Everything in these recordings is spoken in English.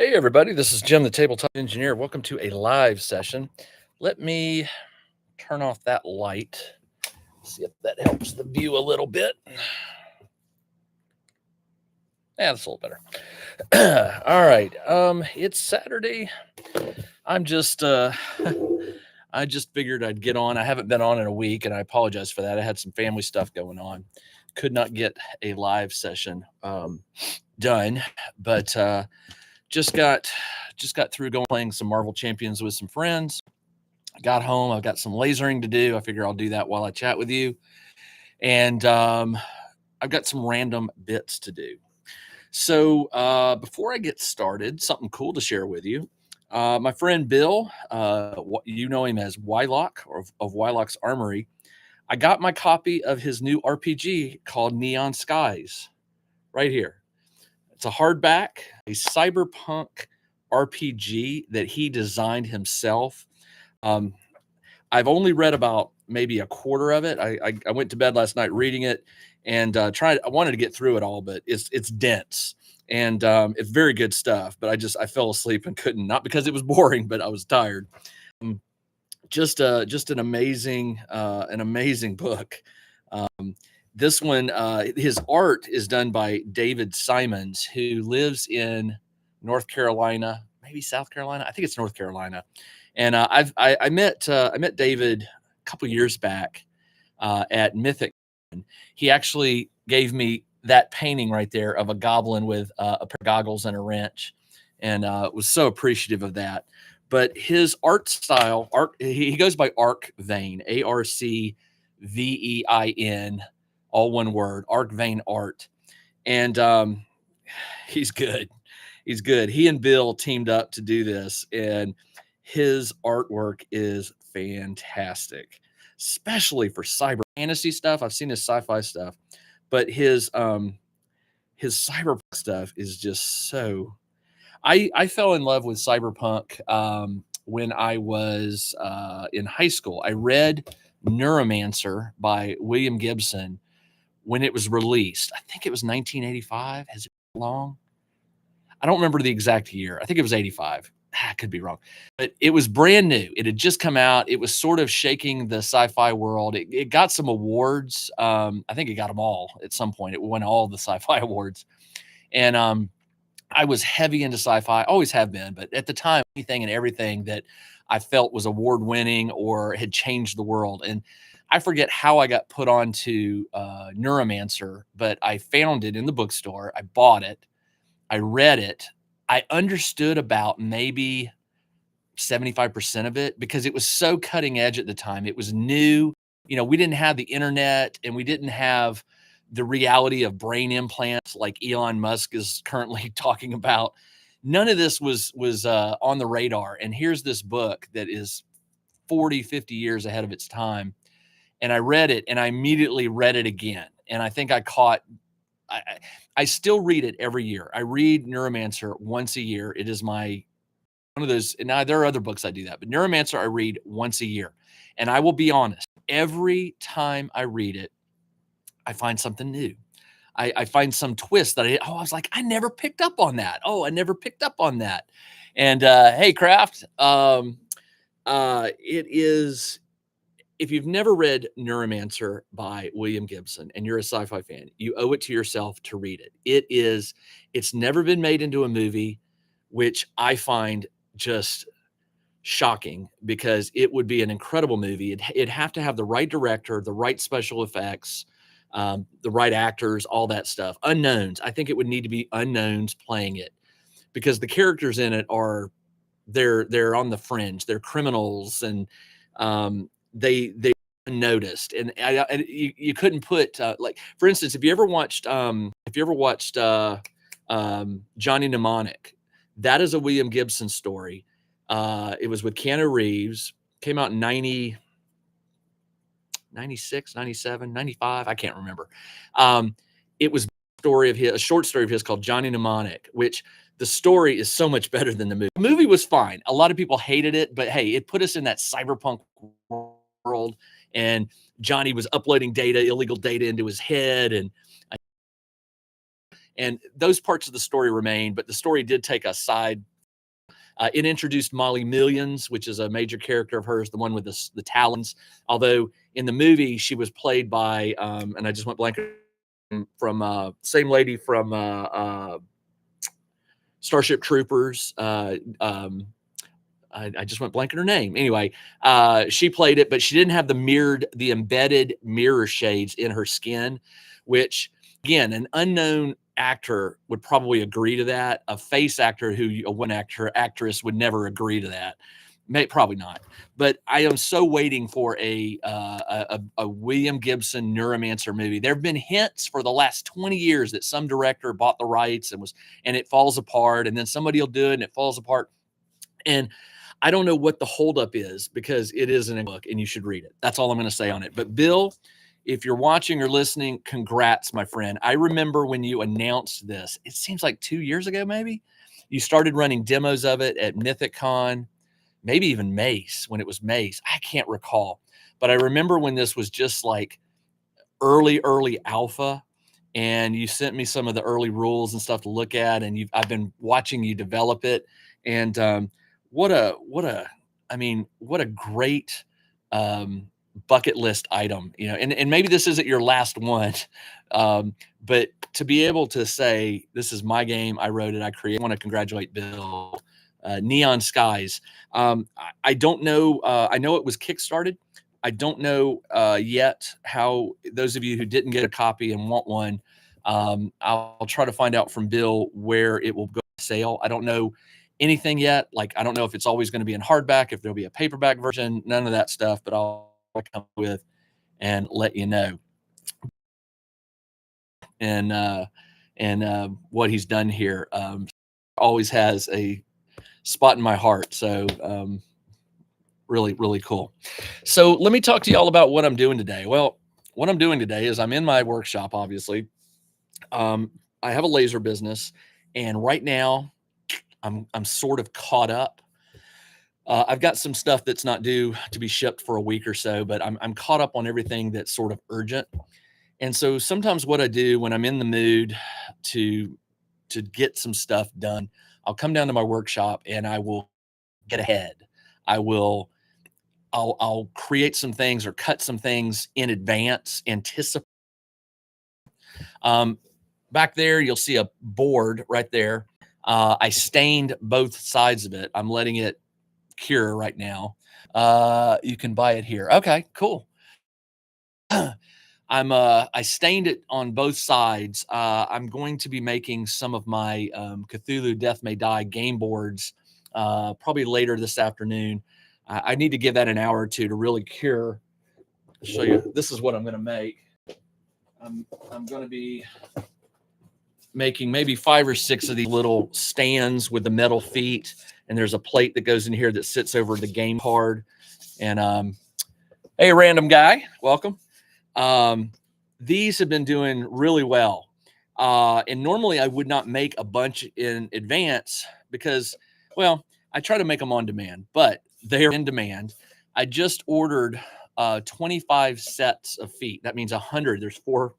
Hey, everybody, this is Jim, the tabletop engineer. Welcome to a live session. Let me turn off that light, see if that helps the view a little bit. Yeah, that's a little better. All right. It's Saturday. I'm just I just figured I'd get on. I haven't been on in a week, and I apologize for that. I had some family stuff going on. Could not get a live session done, but just got just got through going playing some Marvel Champions with some friends. Got home. I've got some lasering to do. I figure I'll do that while I chat with you. And I've got some random bits to do. So before I get started, something cool to share with you. My friend Bill, you know him as Wylock or of Wylock's Armory. I got my copy of his new RPG called Neon Skies right here. It's a hardback, a cyberpunk RPG that he designed himself. Um, I've only read about maybe a quarter of it. I went to bed last night reading it and I wanted to get through it all, but it's dense and it's very good stuff. But I fell asleep and couldn't, not because it was boring, but I was tired. Um, just an amazing book. Um, this one, his art is done by David Simons, who lives in North Carolina, maybe South Carolina. I think it's North Carolina. And I met David a couple years back at Mythic. He actually gave me that painting right there of a goblin with a pair of goggles and a wrench, and was so appreciative of that. But his art style, he goes by Arc Vein, ARCVEIN, all one word, Arc Vein Art, and he's good. He's good. He and Bill teamed up to do this, and his artwork is fantastic, especially for cyber fantasy stuff. I've seen his sci-fi stuff, but his cyberpunk stuff is just so. I fell in love with cyberpunk when I was in high school. I read Neuromancer by William Gibson when it was released. I think it was 1985. Has it been long? I don't remember the exact year. I think it was 85. I could be wrong, but it was brand new. It had just come out. It was sort of shaking the sci-fi world. It got some awards. I think it got them all at some point. It won all the sci-fi awards. And I was heavy into sci-fi, always have been, but at the time, anything and everything that I felt was award winning or had changed the world. And I forget how I got put on to Neuromancer, but I found it in the bookstore. I bought it. I read it. I understood about maybe 75% of it because it was so cutting edge at the time. It was new. You know, we didn't have the internet and we didn't have the reality of brain implants like Elon Musk is currently talking about. None of this was on the radar. And here's this book that is 40, 50 years ahead of its time. And I read it and I immediately read it again. And I think I caught I, I still read it every year. I read Neuromancer once a year. It is my one of those. And now there are other books I do that, but Neuromancer I read once a year. And I will be honest, every time I read it, I find something new. I find some twist that I was like, I never picked up on that. Oh, I never picked up on that. And hey, Craft, it is if you've never read Neuromancer by William Gibson and you're a sci-fi fan, you owe it to yourself to read it. It's never been made into a movie, which I find just shocking because it would be an incredible movie. It'd have to have the right director, the right special effects, the right actors, all that stuff. Unknowns. I think it would need to be unknowns playing it because the characters in it they're on the fringe. They're criminals and they noticed and you couldn't put like for instance if you ever watched Johnny Mnemonic, that is a William Gibson story. It was with Keanu Reeves, came out in 90 96 97 95, I can't remember. It was a short story of his called Johnny Mnemonic, which the story is so much better than the movie. The movie was fine. A lot of people hated it, but hey, it put us in that cyberpunk world. And Johnny was uploading illegal data into his head, and those parts of the story remain. But the story did take a side It introduced Molly Millions, which is a major character of hers, the one with the talons. Although in the movie she was played by, and I just went blank, from same lady from Starship Troopers. I just went blank on her name. Anyway, she played it, but she didn't have the embedded mirror shades in her skin, which, again, an unknown actor would probably agree to that. A face actor actress would never agree to that. Probably not. But I am so waiting for a William Gibson Neuromancer movie. There have been hints for the last 20 years that some director bought the rights and it falls apart, and then somebody will do it and it falls apart. And I don't know what the holdup is, because it isn't a book and you should read it. That's all I'm going to say on it. But Bill, if you're watching or listening, congrats, my friend. I remember when you announced this, it seems like 2 years ago, maybe. You started running demos of it at MythicCon, maybe even Mace, when it was Mace. I can't recall. But I remember when this was just like early alpha, and you sent me some of the early rules and stuff to look at, and I've been watching you develop it. And what a great bucket list item, and maybe this isn't your last one, but to be able to say, this is my game, I wrote it, I created. I want to congratulate Bill. Neon Skies. I don't know. I know it was kickstarted. I don't know yet how, those of you who didn't get a copy and want one, I'll try to find out from Bill where it will go on sale. I don't know anything yet. Like, I don't know if it's always going to be in hardback, if there'll be a paperback version, none of that stuff, but I'll come with and let you know. And what he's done here always has a spot in my heart. So really, really cool. So let me talk to y'all about what I'm doing today. Well, what I'm doing today is I'm in my workshop, obviously. I have a laser business, and right now I'm sort of caught up. I've got some stuff that's not due to be shipped for a week or so, but I'm caught up on everything that's sort of urgent. And so sometimes what I do when I'm in the mood to get some stuff done, I'll come down to my workshop and I will get ahead. I'll create some things or cut some things in advance, anticipate. Back there, you'll see a board right there. I stained both sides of it. I'm letting it cure right now. You can buy it here. Okay, cool. I stained it on both sides. I'm going to be making some of my Cthulhu Death May Die game boards probably later this afternoon. I need to give that an hour or two to really cure. I'll show you. This is what I'm going to make. I'm going to be making maybe 5 or 6 of these little stands with the metal feet, and there's a plate that goes in here that sits over the game card. And hey, random guy, welcome. These have been doing really well. And normally I would not make a bunch in advance because, well, I try to make them on demand, but they're in demand. I just ordered 25 sets of feet. That means 100. There's 4,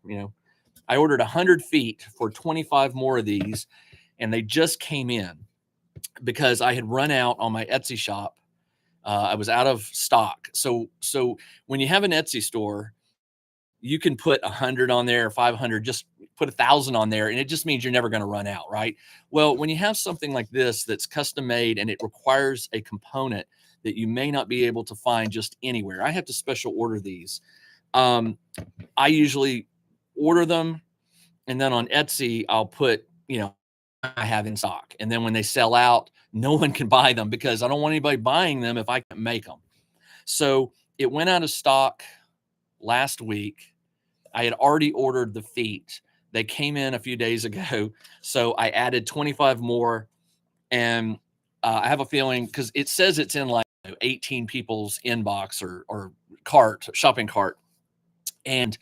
I ordered 100 feet for 25 more of these, and they just came in because I had run out on my Etsy shop. I was out of stock. So when you have an Etsy store, you can put 100 on there, 500, just put 1,000 on there, and it just means you're never going to run out, right? Well, when you have something like this that's custom made and it requires a component that you may not be able to find just anywhere, I have to special order these. I usually order them, and then on Etsy, I'll put, I have in stock. And then when they sell out, no one can buy them because I don't want anybody buying them if I can't make them. So it went out of stock last week. I had already ordered the feet. They came in a few days ago. So I added 25 more. And I have a feeling, because it says it's in like 18 people's inbox or shopping cart. And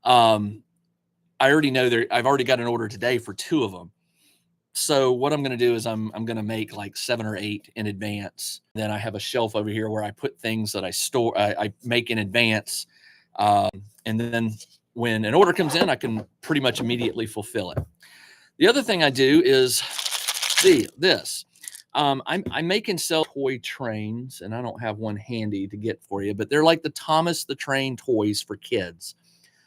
I already know I've already got an order today for 2 of them. So what I'm going to do is I'm going to make like 7 or 8 in advance. Then I have a shelf over here where I put things that I make in advance. And then when an order comes in, I can pretty much immediately fulfill it. The other thing I do is this. I make and sell toy trains, and I don't have one handy to get for you, but they're like the Thomas the Train toys for kids.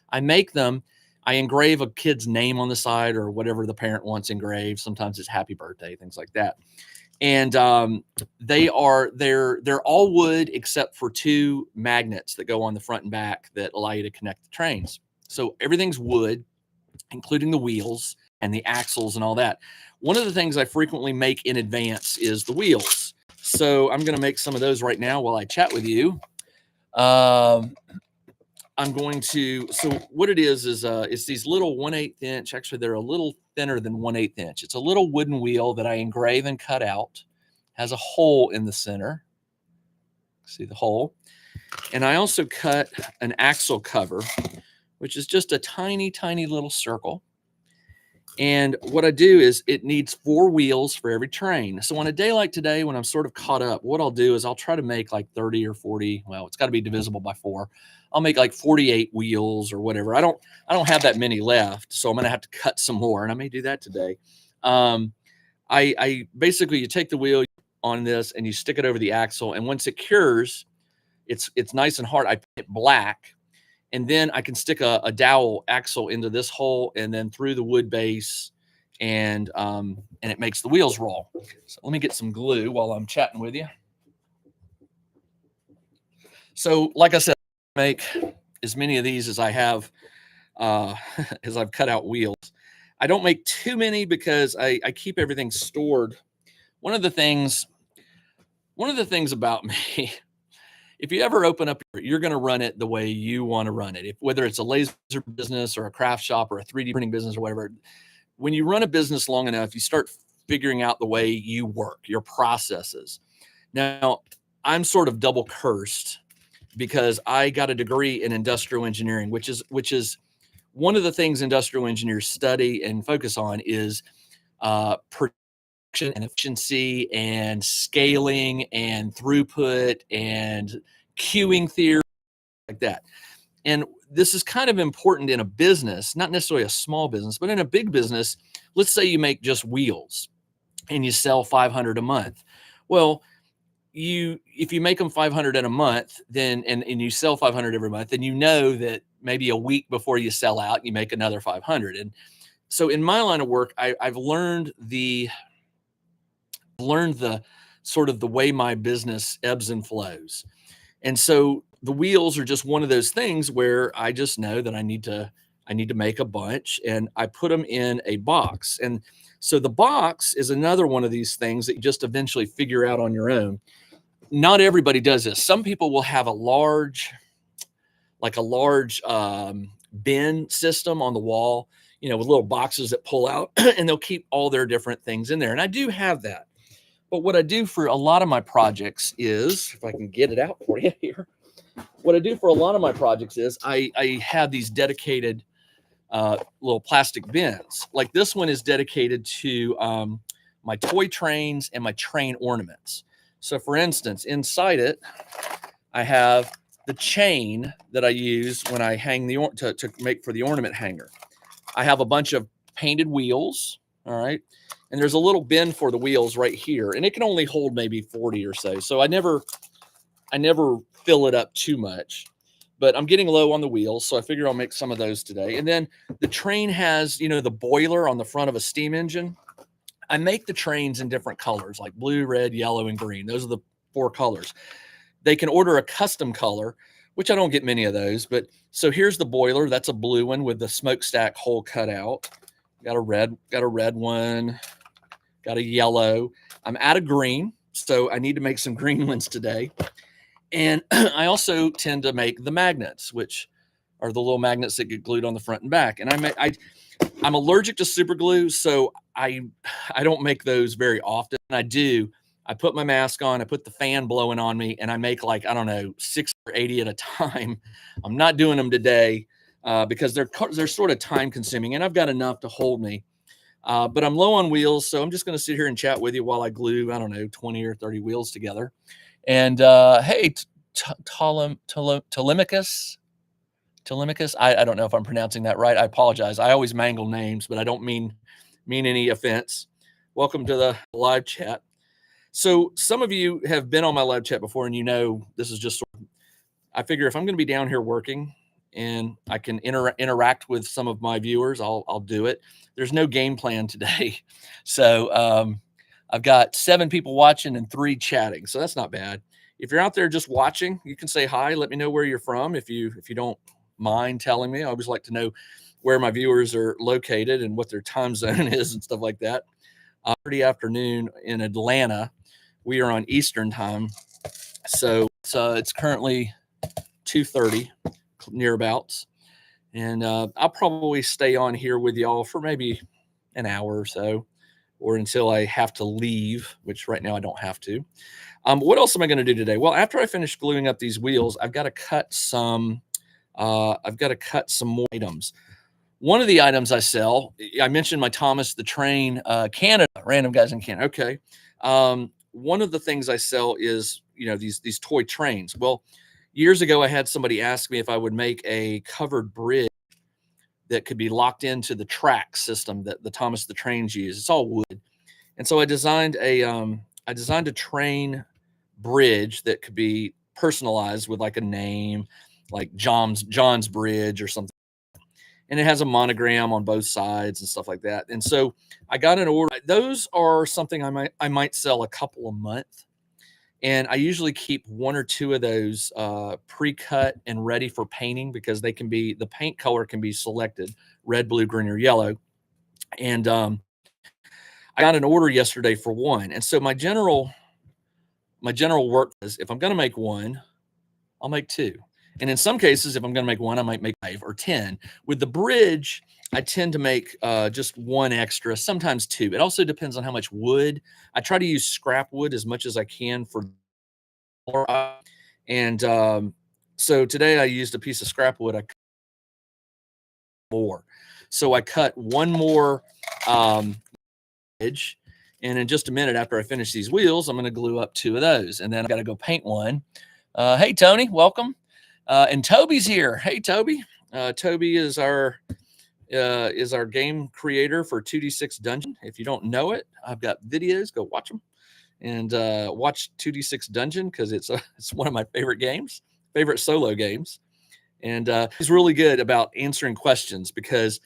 I make them. I engrave a kid's name on the side or whatever the parent wants engraved. Sometimes it's happy birthday, things like that. And they're all wood except for two magnets that go on the front and back that allow you to connect the trains. So everything's wood, including the wheels and the axles and all that. One of the things I frequently make in advance is the wheels. So I'm going to make some of those right now while I chat with you. I'm going to, so what it is it's these little 1/8 inch, actually they're a little thinner than 1/8 inch. It's a little wooden wheel that I engrave and cut out, has a hole in the center. See the hole? And I also cut an axle cover, which is just a tiny, tiny little circle. And what I do is it needs 4 wheels for every train. So on a day like today, when I'm sort of caught up, what I'll do is I'll try to make like 30 or 40. Well, it's got to be divisible by 4. I'll make like 48 wheels or whatever. I don't have that many left, so I'm going to have to cut some more, and I may do that today. I basically, you take the wheel on this and you stick it over the axle, and once it cures, it's nice and hard. I paint it black, and then I can stick a dowel axle into this hole and then through the wood base, and it makes the wheels roll. So let me get some glue while I'm chatting with you. So like I said, I make as many of these as I have, as I've cut out wheels. I don't make too many because I keep everything stored. One of the things about me, if you ever open up, you're going to run it the way you want to run it. Whether it's a laser business or a craft shop or a 3D printing business or whatever, when you run a business long enough, you start figuring out the way you work, your processes. Now, I'm sort of double cursed because I got a degree in industrial engineering, which is one of the things industrial engineers study and focus on is production and efficiency and scaling and throughput and queuing theory, like that. And this is kind of important in a business, not necessarily a small business, but in a big business. Let's say you make just wheels and you sell 500 a month. Well, if you make them 500 in a month, then and you sell 500 every month, then you know that maybe a week before you sell out, you make another 500. And so in my line of work, I've learned the sort of the way my business ebbs and flows. And so the wheels are just one of those things where I just know that I need to make a bunch, and I put them in a box. And so the box is another one of these things that you just eventually figure out on your own. Not everybody does this. Some people will have a large bin system on the wall, with little boxes that pull out, and they'll keep all their different things in there. And I do have that. But what I do for a lot of my projects is, if I can get it out for you here, what I do for a lot of my projects is I have these dedicated little plastic bins. Like this one is dedicated to my toy trains and my train ornaments. So for instance, inside it, I have the chain that I use when I hang to make for the ornament hanger. I have a bunch of painted wheels, all right? And there's a little bin for the wheels right here, and it can only hold maybe 40 or so. So I never fill it up too much, but I'm getting low on the wheels, so I figure I'll make some of those today. And then the train has, the boiler on the front of a steam engine. I make the trains in different colors, like blue, red, yellow, and green. Those are the 4 colors. They can order a custom color, which I don't get many of those. But so here's the boiler. That's a blue one with the smokestack hole cut out. Got a red one. Got a yellow. I'm out of green, so I need to make some green ones today. And I also tend to make the magnets, which are the little magnets that get glued on the front and back. And I'm allergic to super glue, so I don't make those very often. I put my mask on, I put the fan blowing on me, and I make like, I don't know, 60 or 80 at a time. I'm not doing them today because they're sort of time consuming, and I've got enough to hold me. But I'm low on wheels, so I'm just going to sit here and chat with you while I glue, I don't know, 20 or 30 wheels together. And hey, Telemachus, I don't know if I'm pronouncing that right. I apologize. I always mangle names, but I don't mean any offense. Welcome to the live chat. So some of you have been on my live chat before, and you know this is just sort of, I figure if I'm going to be down here working and I can interact with some of my viewers, I'll do it. There's no game plan today, so I've got 7 people watching and 3 chatting, so that's not bad. If you're out there just watching, you can say hi. Let me know where you're from if you don't mind telling me. I always like to know where my viewers are located and what their time zone is and stuff like that. Pretty afternoon in Atlanta. We are on Eastern time, so it's currently 2:30 nearabouts, and I'll probably stay on here with y'all for maybe an hour or so, or until I have to leave, which right now I don't have to. What else am I going to do today? Well, after I finish gluing up these wheels, I've got to cut some. I've got to cut some more items. One of the items I sell, I mentioned my Thomas the Train, Canada, random guys in Canada. Okay. One of the things I sell is, these toy trains. Well, years ago, I had somebody ask me if I would make a covered bridge that could be locked into the track system that the Thomas the Trains use. It's all wood. And so I designed a train bridge that could be personalized with like a name, like John's Bridge or something. And it has a monogram on both sides and stuff like that. And so I got an order. Those are something I might sell a couple a month. And I usually keep 1 or 2 of those pre-cut and ready for painting, because the paint color can be selected: red, blue, green, or yellow. And I got an order yesterday for 1. And so my general work is, if I'm going to make 1, I'll make 2. And in some cases, if I'm going to make 1, I might make 5 or 10. With the bridge, I tend to make just 1 extra, sometimes 2. It also depends on how much wood. I try to use scrap wood as much as I can for. And so today I used a piece of scrap wood. I cut more. So I cut 1 more bridge. And in just a minute, after I finish these wheels, I'm going to glue up 2 of those. And then I got to go paint 1. Hey, Tony, welcome. And Toby's here. Hey, Toby. Toby is our game creator for 2D6 Dungeon. If you don't know it, I've got videos. Go watch them, and watch 2D6 Dungeon, because it's one of my favorite solo games. And he's really good about answering questions, because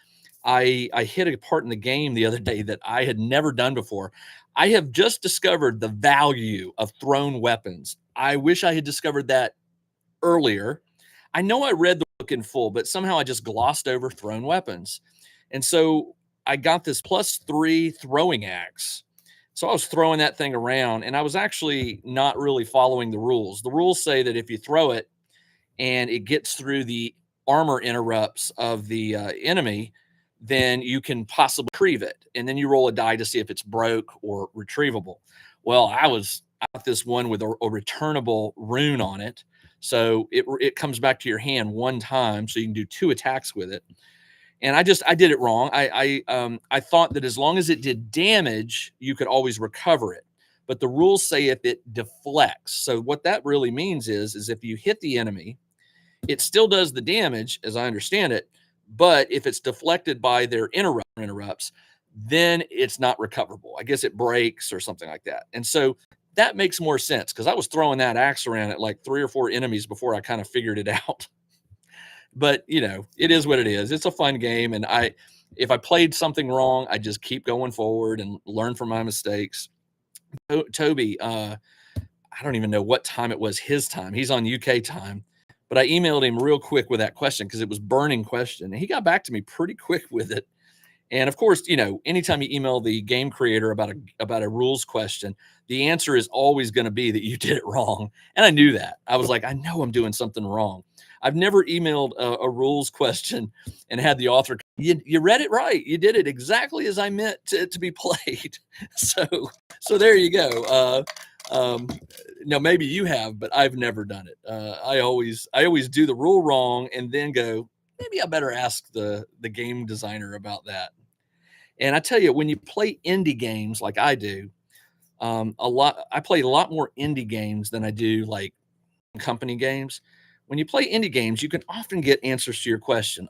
I hit a part in the game the other day that I had never done before. I have just discovered the value of thrown weapons. I wish I had discovered that earlier. I know I read the book in full, but somehow I just glossed over thrown weapons. And so I got this +3 throwing axe. So I was throwing that thing around, and I was actually not really following the rules. The rules say that if you throw it and it gets through the armor interrupts of the enemy, then you can possibly retrieve it. And then you roll a die to see if it's broke or retrievable. Well, I got this one with a returnable rune on it. So it comes back to your hand 1 time, so you can do 2 attacks with it. And I did it wrong. I thought that as long as it did damage, you could always recover it. But the rules say if it deflects. So what that really means is if you hit the enemy, it still does the damage, as I understand it. But if it's deflected by their interrupts, then it's not recoverable. I guess it breaks or something like that. And so that makes more sense, because I was throwing that axe around at like 3 or 4 enemies before I kind of figured it out. But it is what it is. It's a fun game, and if I played something wrong, I just keep going forward and learn from my mistakes. Toby, I don't even know what time it was his time. He's on UK time, but I emailed him real quick with that question, because it was burning question, and he got back to me pretty quick with it. And of course, anytime you email the game creator about a rules question, the answer is always going to be that you did it wrong. And I knew that. I was like, I know I'm doing something wrong. I've never emailed a rules question and had the author, you read it right. You did it exactly as I meant to be played. So there you go. Now maybe you have, but I've never done it. I always do the rule wrong and then go, maybe I better ask the game designer about that. And I tell you, when you play indie games like I do, I play a lot more indie games than I do like company games. When you play indie games, you can often get answers to your question.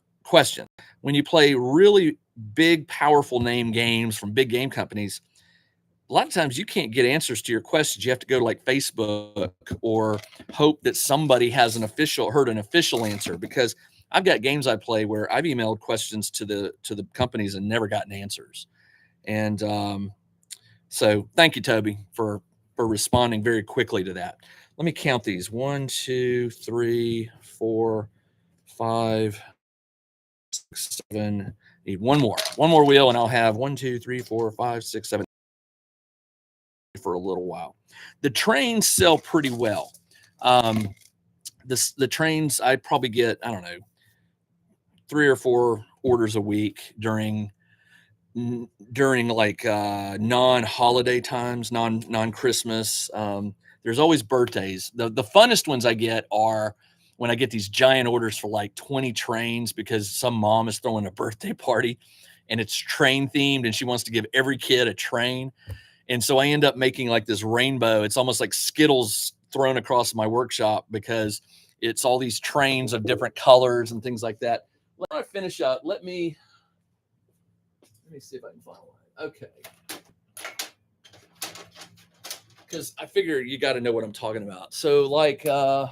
When you play really big, powerful name games from big game companies, a lot of times you can't get answers to your questions. You have to go to like Facebook or hope that somebody has heard an official answer, because I've got games I play where I've emailed questions to the companies and never gotten answers. And so thank you, Toby, for responding very quickly to that. Let me count these. 1, 2, 3, 4, 5, 6, 7. Need one more wheel, and I'll have 1, 2, 3, 4, 5, 6, 7 for a little while. The trains sell pretty well. The trains, I probably get, I don't know, 3 or 4 orders a week during like non-holiday times, non-Christmas. There's always birthdays. The funnest ones I get are when I get these giant orders for like 20 trains, because some mom is throwing a birthday party and it's train themed and she wants to give every kid a train. And so I end up making like this rainbow. It's almost like Skittles thrown across my workshop, because it's all these trains of different colors and things like that. Let me finish up. Let me see if I can find one. Okay. Because I figure you got to know what I'm talking about. So like, do I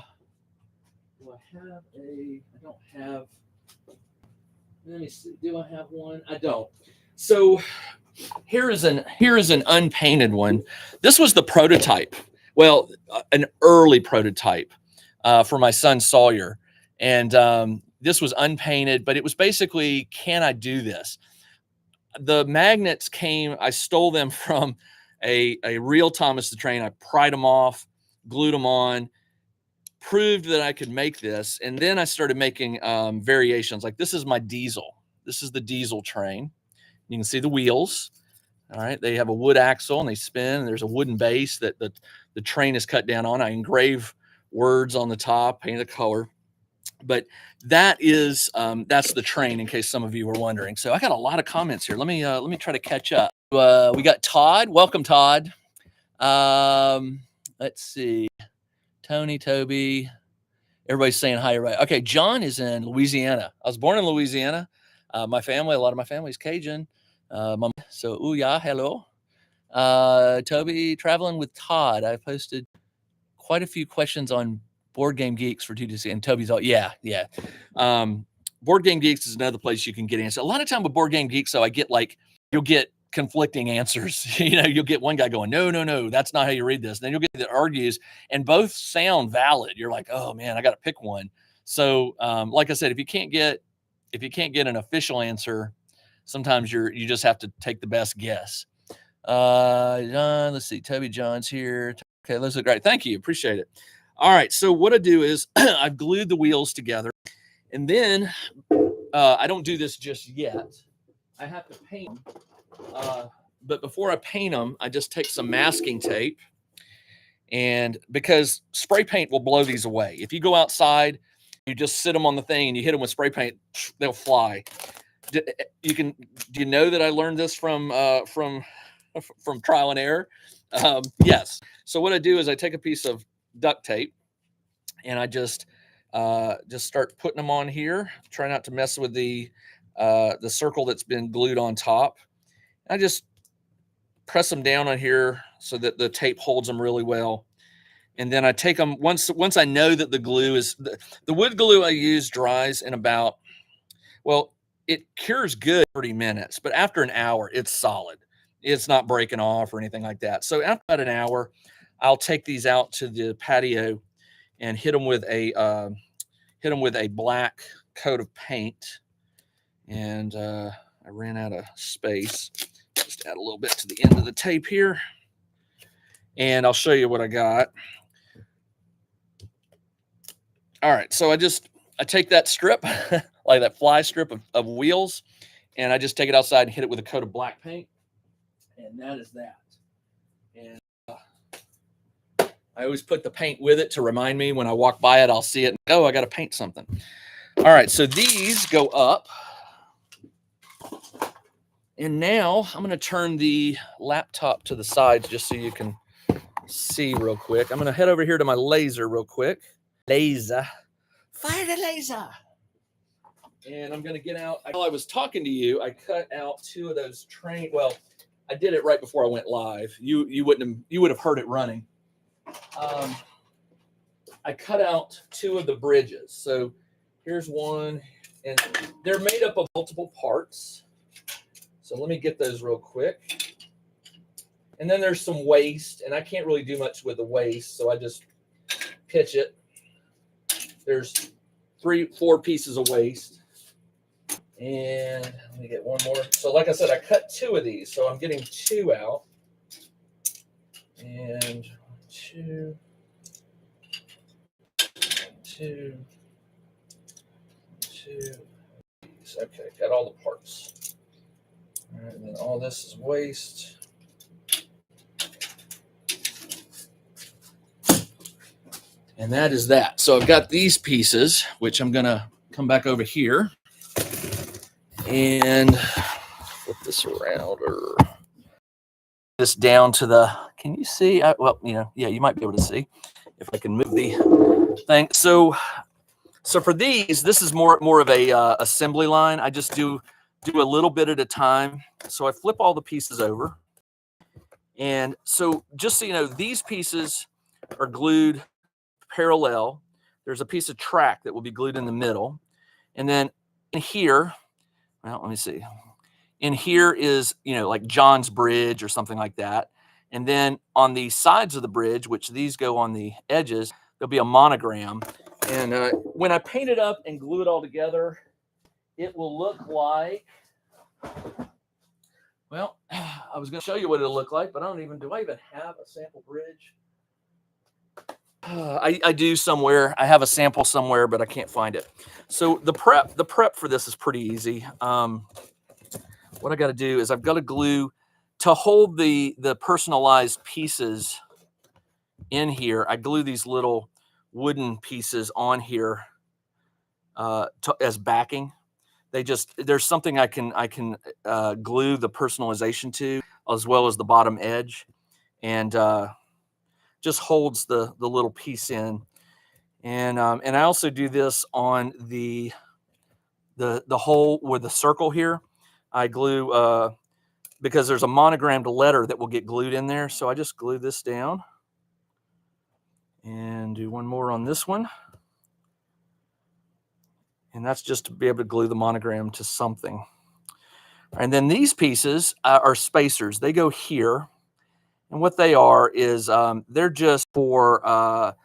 don't have, let me see. Do I have one? I don't. So here is an unpainted one. This was the prototype. Well, an early prototype for my son Sawyer. And this was unpainted, but it was basically, can I do this? The magnets came, I stole them from a real Thomas the Train. I pried them off, glued them on, proved that I could make this. And then I started making variations. Like, this is my diesel. This is the diesel train. You can see the wheels. All right. They have a wood axle and they spin. And there's a wooden base that the train is cut down on. I engrave words on the top, paint a color. But that is that's the train, in case some of you were wondering. So I got a lot of comments here. Let me try to catch up. We got Todd. Welcome, Todd. Let's see. Tony, Toby. Everybody's saying hi. Right. Okay. John is in Louisiana. I was born in Louisiana. My family, a lot of my family is Cajun. So, ooh, yeah, hello. Toby, traveling with Todd. I posted quite a few questions on Board Game Geeks for TDC, and Toby's all, yeah. Board Game Geeks is another place you can get answers. A lot of time with Board Game Geeks, though, I get like, you'll get conflicting answers. You'll get one guy going, no, that's not how you read this. And then you'll get that argues, and both sound valid. You're like, oh man, I got to pick one. So, like I said, if you can't get an official answer, sometimes you just have to take the best guess. John, let's see, Toby John's here. Okay, those are great. Thank you, appreciate it. All right, so what I do is I've glued the wheels together, and then I don't do this just yet. I have to paint them. But before I paint them, I just take some masking tape, and because spray paint will blow these away. If you go outside, you just sit them on the thing and you hit them with spray paint, they'll fly. Do you know that I learned this from trial and error? Yes. So what I do is I take a piece of duct tape and I just start putting them on here. Try not to mess with the circle that's been glued on top. I just press them down on here so that the tape holds them really well. And then I take them once I know that the glue is the wood glue I use dries in about, well, it cures good 30 minutes, but after an hour, it's solid. It's not breaking off or anything like that. So after about an hour, I'll take these out to the patio and hit them with a black coat of paint. And I ran out of space. Just add a little bit to the end of the tape here. And I'll show you what I got. All right, so I take that strip, like that fly strip of wheels, and I just take it outside and hit it with a coat of black paint. And that is that. And I always put the paint with it to remind me when I walk by it, I'll see it. And, oh, I got to paint something. All right, so these go up. And now I'm going to turn the laptop to the sides just so you can see real quick. I'm going to head over here to my laser real quick. Laser. Fire the laser. And I'm going to get out. While I was talking to you, I cut out two of those train. Well, I did it right before I went live. You would have heard it running. I cut out 2 of the bridges. So here's one, and they're made up of multiple parts. So let me get those real quick. And then there's some waste, and I can't really do much with the waste, so I just pitch it. There's 3-4 pieces of waste. And let me get one more. So like I said, I cut 2 of these, so I'm getting 2 out. And 2, 2, 2. Okay, got all the parts. All right, and then all this is waste. And that is that. So I've got these pieces, which I'm going to come back over here and flip this around or this down to the, can you see? Well, yeah, you might be able to see if I can move the thing. So for these, this is more of a assembly line. I just do a little bit at a time. So I flip all the pieces over. And so just so you know, these pieces are glued parallel. There's a piece of track that will be glued in the middle. And then in here, well, let me see. In here is, like John's Bridge or something like that. And then on the sides of the bridge, which these go on the edges, there'll be a monogram. And when I paint it up and glue it all together, it will look like, well, I was going to show you what it'll look like, but do I even have a sample bridge? I do somewhere. I have a sample somewhere, but I can't find it. So the prep for this is pretty easy. What I got to do is I've got to glue to hold the personalized pieces in here. I glue these little wooden pieces on here as backing. There's something I can glue the personalization to, as well as the bottom edge, and just holds the little piece in. And I also do this on the hole with the circle here. I glue because there's a monogrammed letter that will get glued in there. So I just glue this down and do one more on this one. And that's just to be able to glue the monogram to something. And then these pieces are spacers. They go here. And what they are is they're just for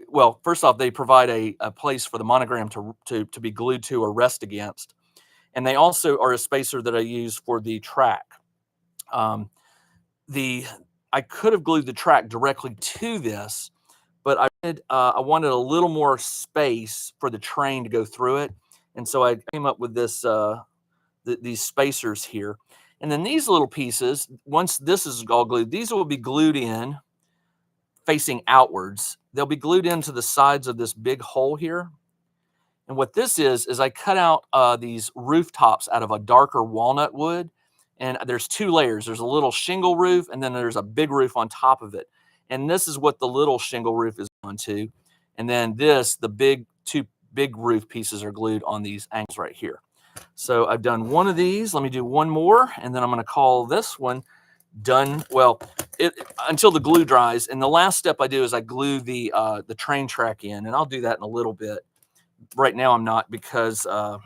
well, first off, they provide a place for the monogram to be glued to or rest against. And they also are a spacer that I use for the track. I could have glued the track directly to this, but I wanted a little more space for the train to go through it. And so I came up with this these spacers here. And then these little pieces, once this is all glued, these will be glued in facing outwards. They'll be glued into the sides of this big hole here. And what this is I cut out these rooftops out of a darker walnut wood. And there's 2 layers. There's a little shingle roof, and then there's a big roof on top of it. And this is what the little shingle roof is onto. And then the 2 big roof pieces are glued on these angles right here. So I've done one of these. Let me do one more, and then I'm going to call this one done. Well, until the glue dries. And the last step I do is I glue the train track in, and I'll do that in a little bit. Right now I'm not, because I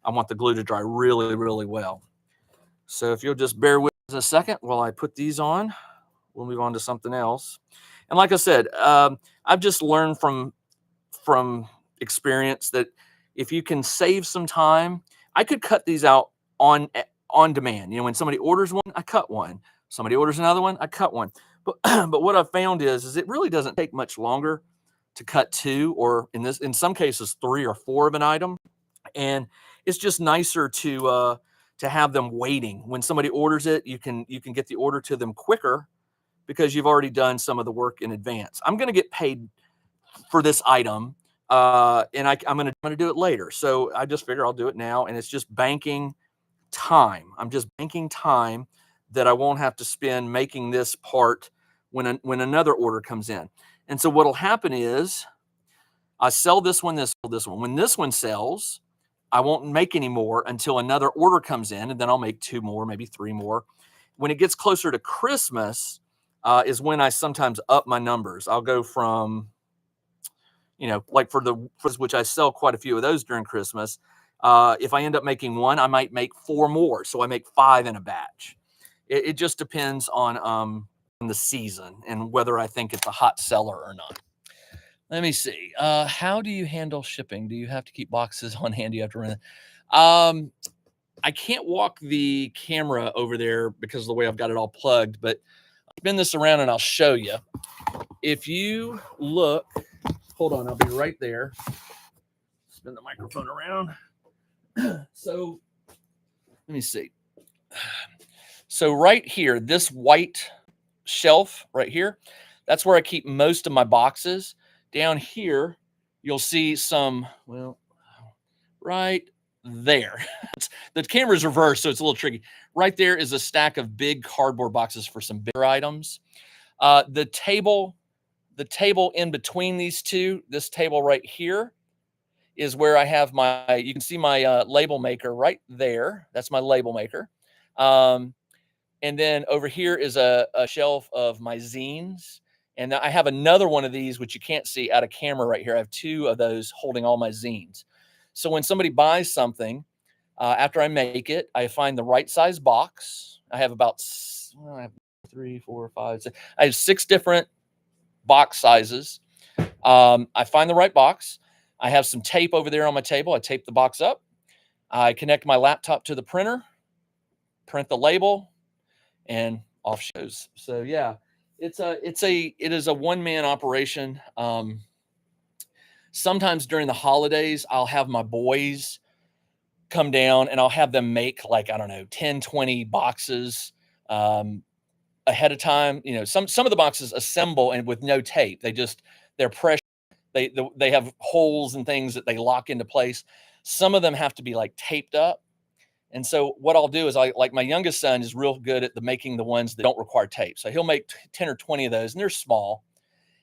want the glue to dry really, really well. So if you'll just bear with us a second while I put these on, we'll move on to something else. And like I said, I've just learned from experience that if you can save some time, I could cut these out on demand. When somebody orders one, I cut one. Somebody orders another one, I cut one. But what I've found is it really doesn't take much longer to cut 2, or in some cases 3 or 4 of an item. And it's just nicer to have them waiting. When somebody orders it, you can get the order to them quicker because you've already done some of the work in advance. I'm going to get paid for this item, and I'm going to do it later. So I just figure I'll do it now, and it's just banking time. I'm just banking time that I won't have to spend making this part when another order comes in. And so what'll happen is I sell this one, this one. When this one sells, I won't make any more until another order comes in, and then I'll make 2 more, maybe 3 more. When it gets closer to Christmas, is when I sometimes up my numbers. I'll go from, like for which I sell quite a few of those during Christmas. If I end up making 1, I might make 4 more. So I make 5 in a batch. It just depends on the season and whether I think it's a hot seller or not. Let me see. How do you handle shipping? Do you have to keep boxes on hand? Do you have to run it? I can't walk the camera over there because of the way I've got it all plugged, but I'll spin this around and I'll show you. If you look, hold on, I'll be right there. Spin the microphone around. So let me see. So right here, this white shelf right here, that's where I keep most of my boxes. Down here, you'll see some, well, right there. The camera's reversed, so it's a little tricky. Right there is a stack of big cardboard boxes for some bigger items. The table in between these two, this table right here, is where I have you can see my label maker right there. That's my label maker. And then over here is a shelf of my zines. And I have another one of these, which you can't see out of camera right here. I have 2 of those holding all my zines. So when somebody buys something, after I make it, I find the right size box. I have about 3, 4, 5, 6. I have 6 different box sizes. I find the right box. I have some tape over there on my table. I tape the box up. I connect my laptop to the printer, print the label, and off she goes. So yeah, it is a one-man operation. Sometimes during the holidays, I'll have my boys come down and I'll have them make, like, I don't know, 10, 20 boxes ahead of time. Some of the boxes assemble and with no tape. They're pressure. They have holes and things that they lock into place. Some of them have to be like taped up. And so what I'll do is like my youngest son is real good at making the ones that don't require tape. So he'll make 10 or 20 of those, and they're small.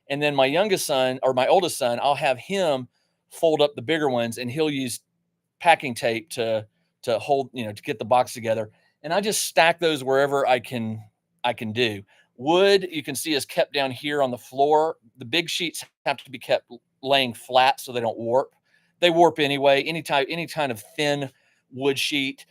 And then my youngest son, or my oldest son, I'll have him fold up the bigger ones, and he'll use packing tape to hold, to get the box together. And I just stack those wherever I can do. Wood, you can see, is kept down here on the floor. The big sheets have to be kept laying flat so they don't warp. They warp anyway. Any kind of thin wood sheet.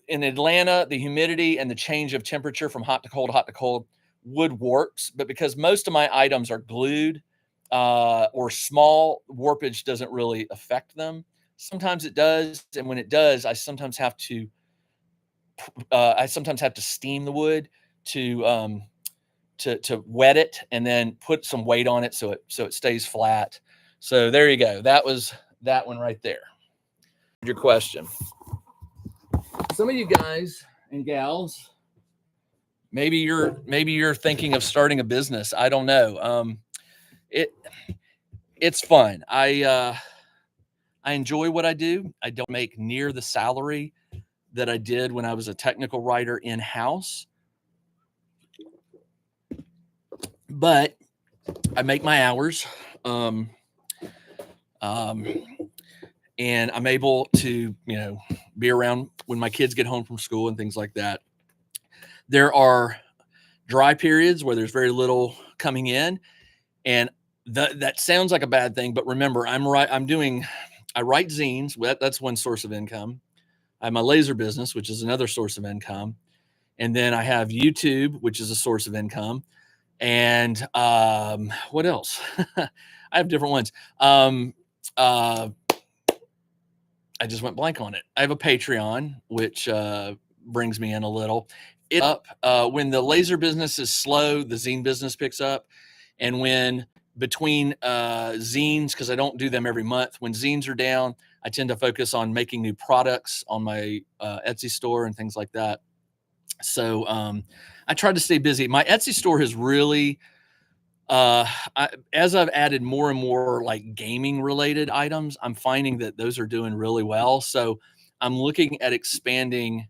In Atlanta, the humidity and the change of temperature from hot to cold, wood warps. But because most of my items are glued or small, warpage doesn't really affect them. Sometimes it does, and when it does, I sometimes have to steam the wood to wet it and then put some weight on it so it stays flat. So there you go. That was that one right there. Your question. Some of you guys and gals, maybe you're thinking of starting a business. I don't know. It's fun. I enjoy what I do. I don't make near the salary that I did when I was a technical writer in-house, but I make my hours. And I'm able to, be around when my kids get home from school and things like that. There are dry periods where there's very little coming in, and that sounds like a bad thing, but remember, I write zines. That's one source of income. I have my laser business, which is another source of income. And then I have YouTube, which is a source of income. And what else? I have different ones. I just went blank on it. I have a Patreon, which brings me in a little. When the laser business is slow, the zine business picks up. And when between zines, because I don't do them every month, when zines are down, I tend to focus on making new products on my Etsy store and things like that. So I try to stay busy. My Etsy store has really, as I've added more and more like gaming related items, I'm finding that those are doing really well. So I'm looking at expanding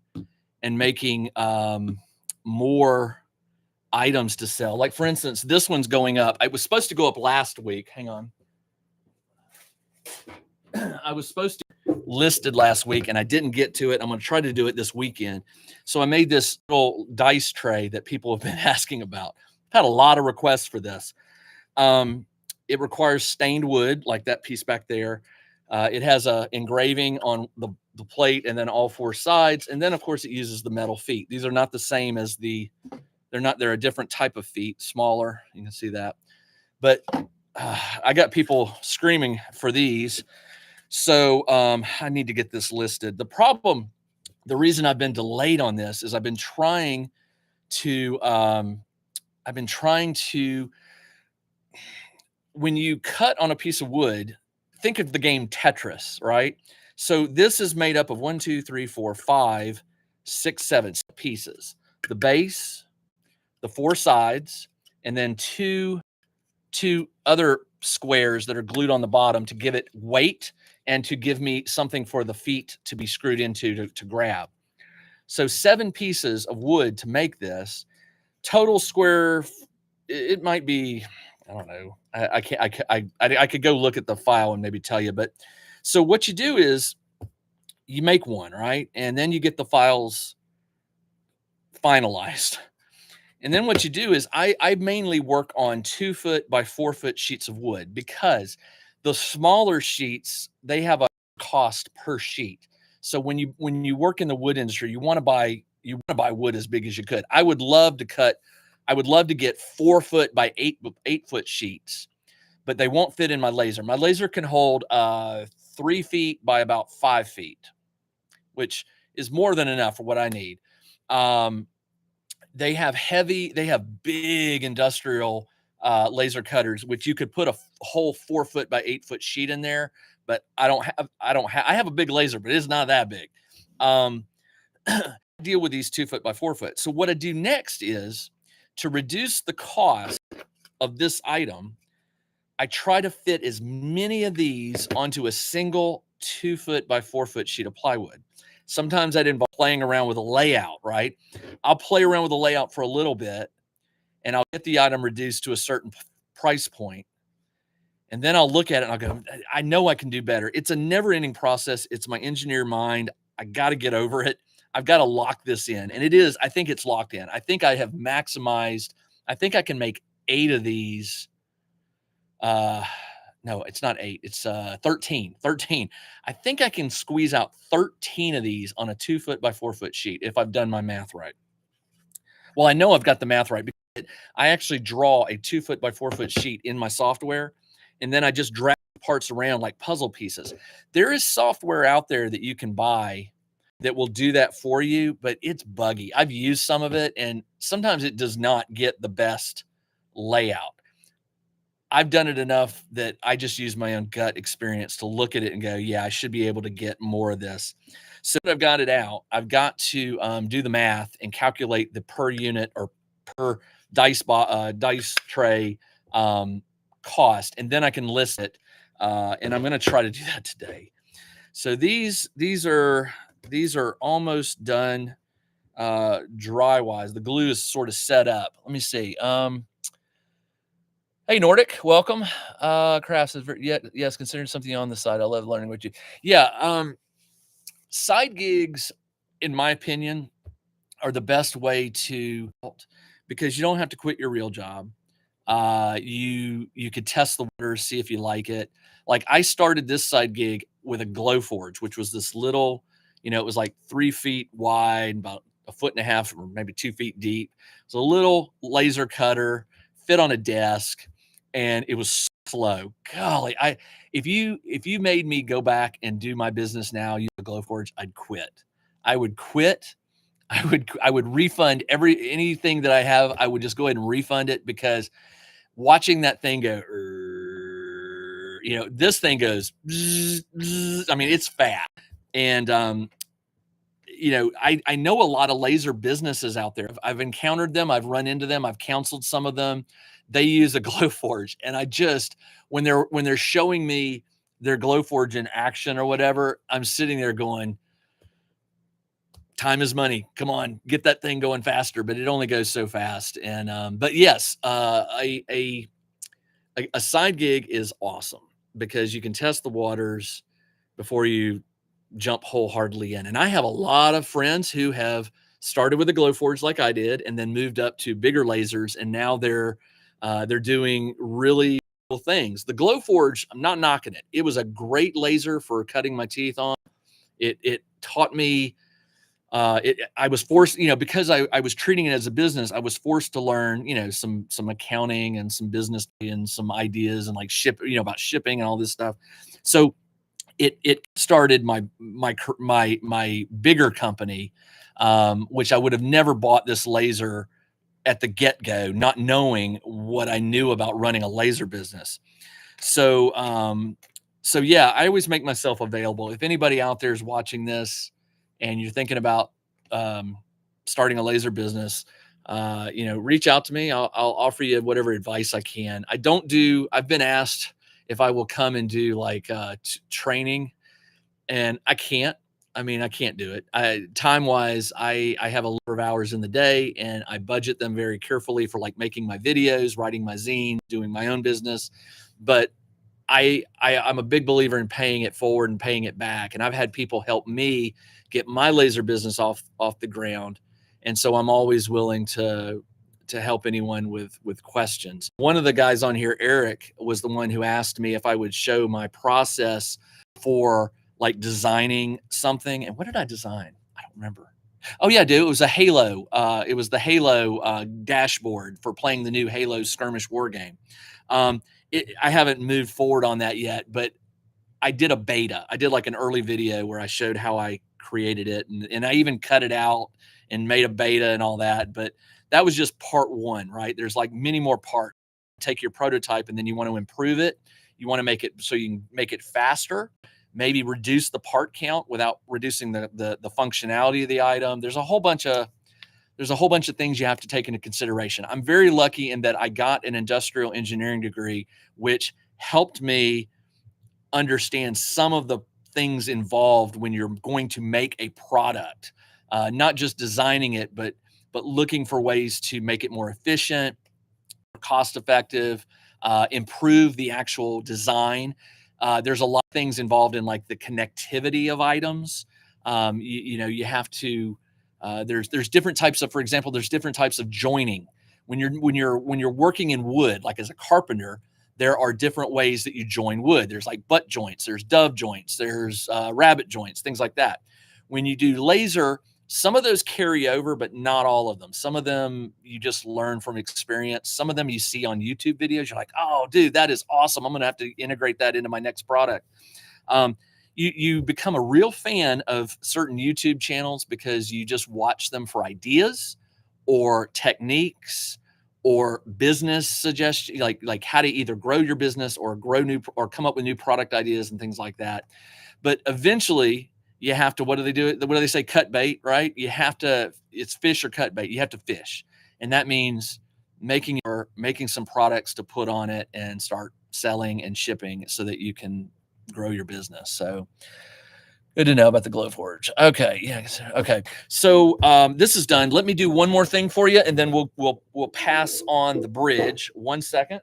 and making more items to sell. Like, for instance, this one's going up. It was supposed to go up last week. Hang on. I was supposed to. listed last week and I didn't get to it. I'm going to try to do it this weekend. So I made this little dice tray that people have been asking about. I've had a lot of requests for this. It requires stained wood, like that piece back there. It has a engraving on the plate and then all four sides. And then of course it uses the metal feet. These are not the same as they're a different type of feet, smaller. You can see that. But I got people screaming for these. So I need to get this listed. The reason I've been delayed on this is I've been trying to, when you cut on a piece of wood, think of the game Tetris, right? So this is made up of 1, 2, 3, 4, 5, 6, 7 pieces. The base, the four sides, and then two other squares that are glued on the bottom to give it weight and to give me something for the feet to be screwed into to grab. So 7 pieces of wood to make this. Total square, it might be, I don't know. I could go look at the file and maybe tell you. But so what you do is you make one, right? And then you get the files finalized. And then what you do is I mainly work on 2 foot by 4 foot sheets of wood, because the smaller sheets, they have a cost per sheet. So when you work in the wood industry, you want to buy wood as big as you could. I would love to get 4 foot by 8 foot sheets, but they won't fit in my laser. My laser can hold 3 feet by about 5 feet, which is more than enough for what I need. They have big industrial laser cutters, which you could put a whole 4 foot by 8 foot sheet in there. But I have a big laser, but it's not that big. Deal with these 2 foot by 4 foot. So what I do next is, to reduce the cost of this item, I try to fit as many of these onto a single 2 foot by 4 foot sheet of plywood. Sometimes that involves playing around with a layout, right? I'll play around with a layout for a little bit and I'll get the item reduced to a certain price point. And then I'll look at it and I'll go, I know I can do better. It's a never ending process. It's my engineer mind. I got to get over it. I've got to lock this in. And I think it's locked in. I think I have maximized. I think I can make 8 of these. No, it's not 8. It's 13. 13. I think I can squeeze out 13 of these on a 2 foot by 4 foot sheet if I've done my math right. Well, I know I've got the math right because I actually draw a 2 foot by 4 foot sheet in my software, and then I just drag parts around like puzzle pieces. There is software out there that you can buy that will do that for you, but it's buggy. I've used some of it, and sometimes it does not get the best layout. I've done it enough that I just use my own gut experience to look at it and go, yeah, I should be able to get more of this. So that I've got it out, I've got to do the math and calculate the per unit or per dice tray cost, and then I can list it. And I'm going to try to do that today. So these are almost done dry wise. The glue is sort of set up. Let me see. Hey Nordic, welcome. Crafts is yes, considering something on the side. I love learning with you. Yeah, side gigs, in my opinion, are the best way to, because you don't have to quit your real job. You could test the water, see if you like it. Like I started this side gig with a Glowforge, which was this little, it was like 3 feet wide, about a foot and a half, or maybe 2 feet deep. It's a little laser cutter, fit on a desk, and it was slow. Golly, if you made me go back and do my business now, Glowforge, I'd quit. I would quit. I would refund anything that I have. I would just go ahead and refund it, because watching that thing go, this thing goes, bzz, bzz. I mean, it's fat. And, I know a lot of laser businesses out there. I've encountered them. I've run into them. I've counseled some of them. They use a Glowforge, and I just, when they're showing me their Glowforge in action or whatever, I'm sitting there going, time is money. Come on, get that thing going faster. But it only goes so fast. And but yes, a side gig is awesome because you can test the waters before you jump wholeheartedly in. And I have a lot of friends who have started with a Glowforge like I did, and then moved up to bigger lasers, and now they're doing really cool things. The Glowforge, I'm not knocking it. It was a great laser for cutting my teeth on. It taught me. I was forced, because I was treating it as a business. I was forced to learn, some accounting and some business and some ideas and like about shipping and all this stuff. So it started my bigger company, which I would have never bought this laser at the get-go, not knowing what I knew about running a laser business. So yeah, I always make myself available. If anybody out there is watching this and you're thinking about um, starting a laser business, reach out to me. I'll offer you whatever advice I can. I've been asked if I will come and do like training, and I can't. I mean, I can't do it. Time wise, I have a number of hours in the day, and I budget them very carefully for like making my videos, writing my zine, doing my own business. But I'm a big believer in paying it forward and paying it back. And I've had people help me get my laser business off the ground. And so I'm always willing to help anyone with questions. One of the guys on here, Eric, was the one who asked me if I would show my process for like designing something. And what did I design? I don't remember. Oh yeah, dude, it was a Halo. It was the Halo dashboard for playing the new Halo Skirmish War game. I haven't moved forward on that yet, but I did a beta. I did like an early video where I showed how I created it, and I even cut it out and made a beta and all that. But that was just part one, right? There's like many more parts. Take your prototype and then you want to improve it. You want to make it so you can make it faster, maybe reduce the part count without reducing the functionality of the item. There's a whole bunch of things you have to take into consideration. I'm very lucky in that I got an industrial engineering degree, which helped me understand some of the things involved when you're going to make a product, not just designing it, but looking for ways to make it more efficient, cost effective, improve the actual design. There's a lot of things involved in like the connectivity of items. You have to. There's different types of, for example, there's different types of joining. When you're working in wood, like as a carpenter, there are different ways that you join wood. There's like butt joints, there's dove joints, there's rabbit joints, things like that. When you do laser, some of those carry over, but not all of them. Some of them you just learn from experience. Some of them you see on YouTube videos. You're like, oh, dude, that is awesome. I'm going to have to integrate that into my next product. You become a real fan of certain YouTube channels because you just watch them for ideas or techniques or business suggestions, like how to either grow your business or come up with new product ideas and things like that. But eventually you have to, what do they do? What do they say? Cut bait, right? It's fish or cut bait. You have to fish. And that means making some products to put on it and start selling and shipping so that you can grow your business. So good to know about the Glowforge. Okay, yeah, okay. So this is done. Let me do one more thing for you, and then we'll pass on the bridge. 1 second.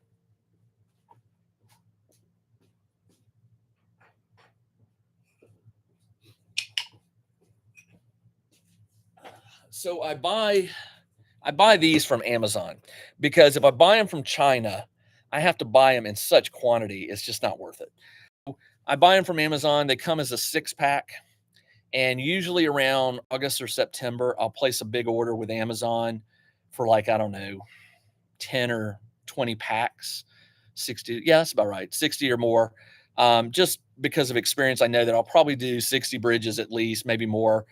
So I buy these from Amazon because if I buy them from China, I have to buy them in such quantity. It's just not worth it. I buy them from Amazon. They come as a 6-pack. And usually around August or September, I'll place a big order with Amazon for like, I don't know, 10 or 20 packs, 60. Yeah, that's about right. 60 or more. Just because of experience, I know that I'll probably do 60 bridges at least, maybe more.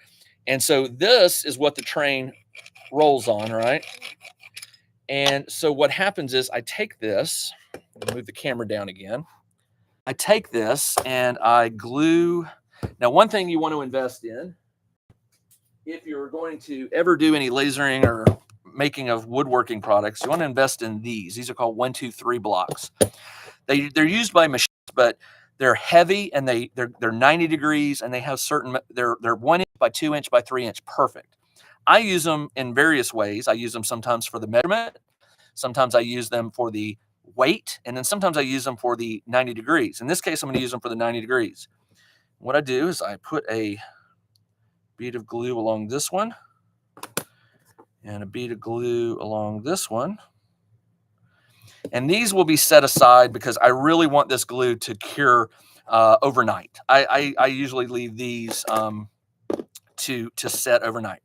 And so this is what the train rolls on, right? And so what happens is I take this, move the camera down again. I take this and I glue. Now, one thing you want to invest in, if you're going to ever do any lasering or making of woodworking products, you want to invest in these. These are called 1, 2, 3 blocks. They're used by machines, but they're heavy and they're 90 degrees and they have they're 1 inch by 2 inch by 3 inch, perfect. I use them in various ways. I use them sometimes for the measurement. Sometimes I use them for the weight, and then sometimes I use them for the 90 degrees. In this case, I'm going to use them for the 90 degrees. What I do is I put a bead of glue along this one and a bead of glue along this one. And these will be set aside because I really want this glue to cure overnight. I usually leave these to set overnight.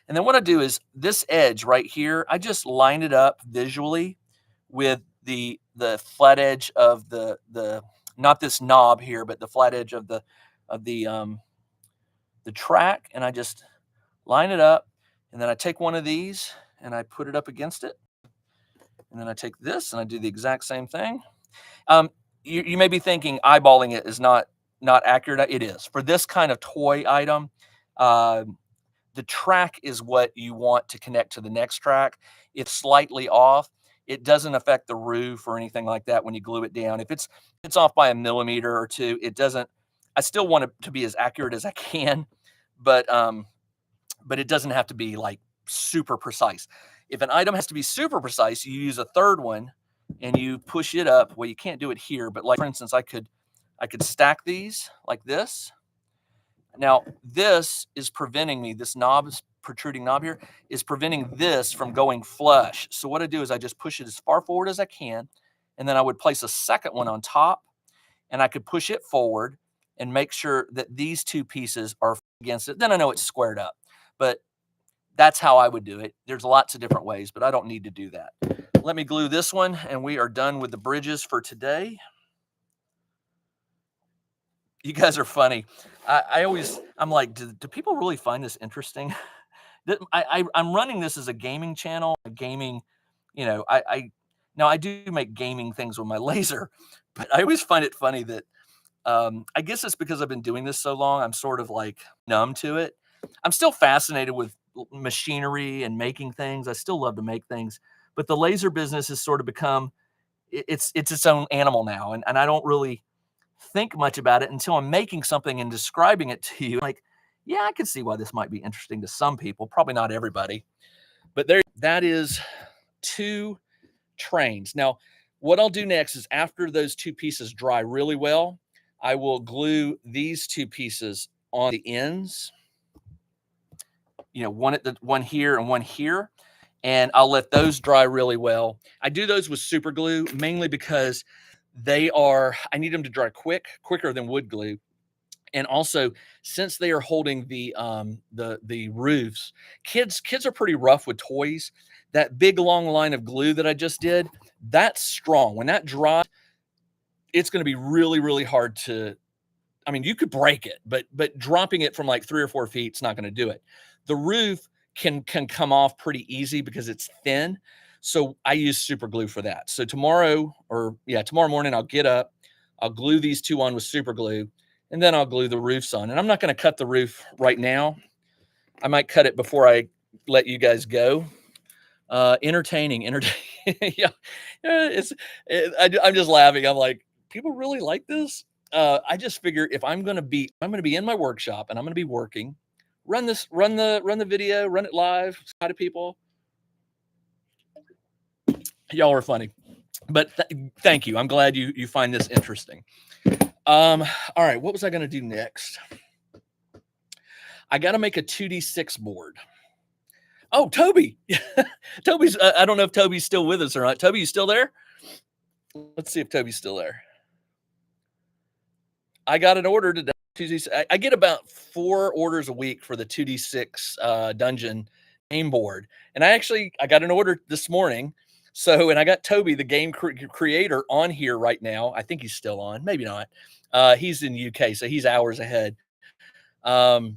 And then what I do is this edge right here, I just line it up visually with the flat edge of the not this knob here, but the flat edge of the track, and I just line it up, and then I take one of these and I put it up against it, and then I take this and I do the exact same thing. You may be thinking eyeballing it is not accurate. It is for this kind of toy item. Uh, the track is what you want to connect to the next track. It's slightly off. It doesn't affect the roof or anything like that when you glue it down. If it's off by a millimeter or two, it doesn't. I still want it to be as accurate as I can, but it doesn't have to be like super precise. If an item has to be super precise, you use a third one and you push it up. Well, you can't do it here, but like for instance, I could stack these like this. Now, this is preventing me, this protruding knob here is preventing this from going flush. So what I do is I just push it as far forward as I can, and then I would place a second one on top, and I could push it forward and make sure that these two pieces are against it. Then I know it's squared up, but that's how I would do it. There's lots of different ways, but I don't need to do that. Let me glue this one, and we are done with the bridges for today. You guys are funny. I'm like, do people really find this interesting? I'm running this as a gaming channel, a gaming, now I do make gaming things with my laser, but I always find it funny that I guess it's because I've been doing this so long, I'm sort of like numb to it. I'm still fascinated with machinery and making things. I still love to make things, but the laser business has sort of become it's its own animal now, and I don't really think much about it until I'm making something and describing it to you. Like, yeah, I can see why this might be interesting to some people, probably not everybody. But that is 2 trains. Now, what I'll do next is after those 2 pieces dry really well, I will glue these 2 pieces on the ends. One here and one here, and I'll let those dry really well. I do those with super glue mainly because I need them to dry quicker than wood glue. And also, since they are holding the roofs, kids are pretty rough with toys. That big long line of glue that I just did, that's strong. When that dries, it's going to be really, really hard to. I mean, you could break it, but dropping it from like 3 or 4 feet is not going to do it. The roof can come off pretty easy because it's thin. So I use super glue for that. So tomorrow morning, I'll get up, I'll glue these 2 on with super glue, and then I'll glue the roofs on. And I'm not going to cut the roof right now. I might cut it before I let you guys go. Entertaining. Yeah, I'm just laughing. I'm like, people really like this. I just figure if I'm going to be in my workshop and I'm going to be working, run the video, run it live. Hi to people. Y'all are funny, but thank you. I'm glad you find this interesting. All right, what was I going to do next? I got to make a 2D6 board. Oh, Toby. Toby's, I don't know if Toby's still with us or not. Toby, you still there? Let's see if Toby's still there. I got an order today. I get about 4 orders a week for the 2D6 dungeon game board. And I got an order this morning. So, and I got Toby, the game creator, on here right now. I think he's still on, maybe not. He's in UK, so he's hours ahead. But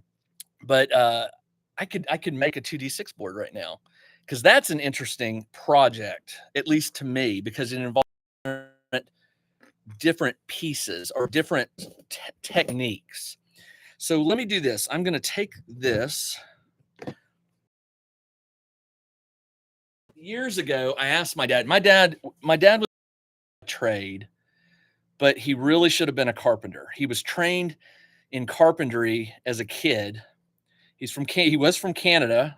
I could make a 2D6 board right now because that's an interesting project, at least to me, because it involves different pieces or different techniques. So let me do this. I'm going to take this. Years ago, I asked my dad. My dad was a trade, but he really should have been a carpenter. He was trained in carpentry as a kid. He was from Canada.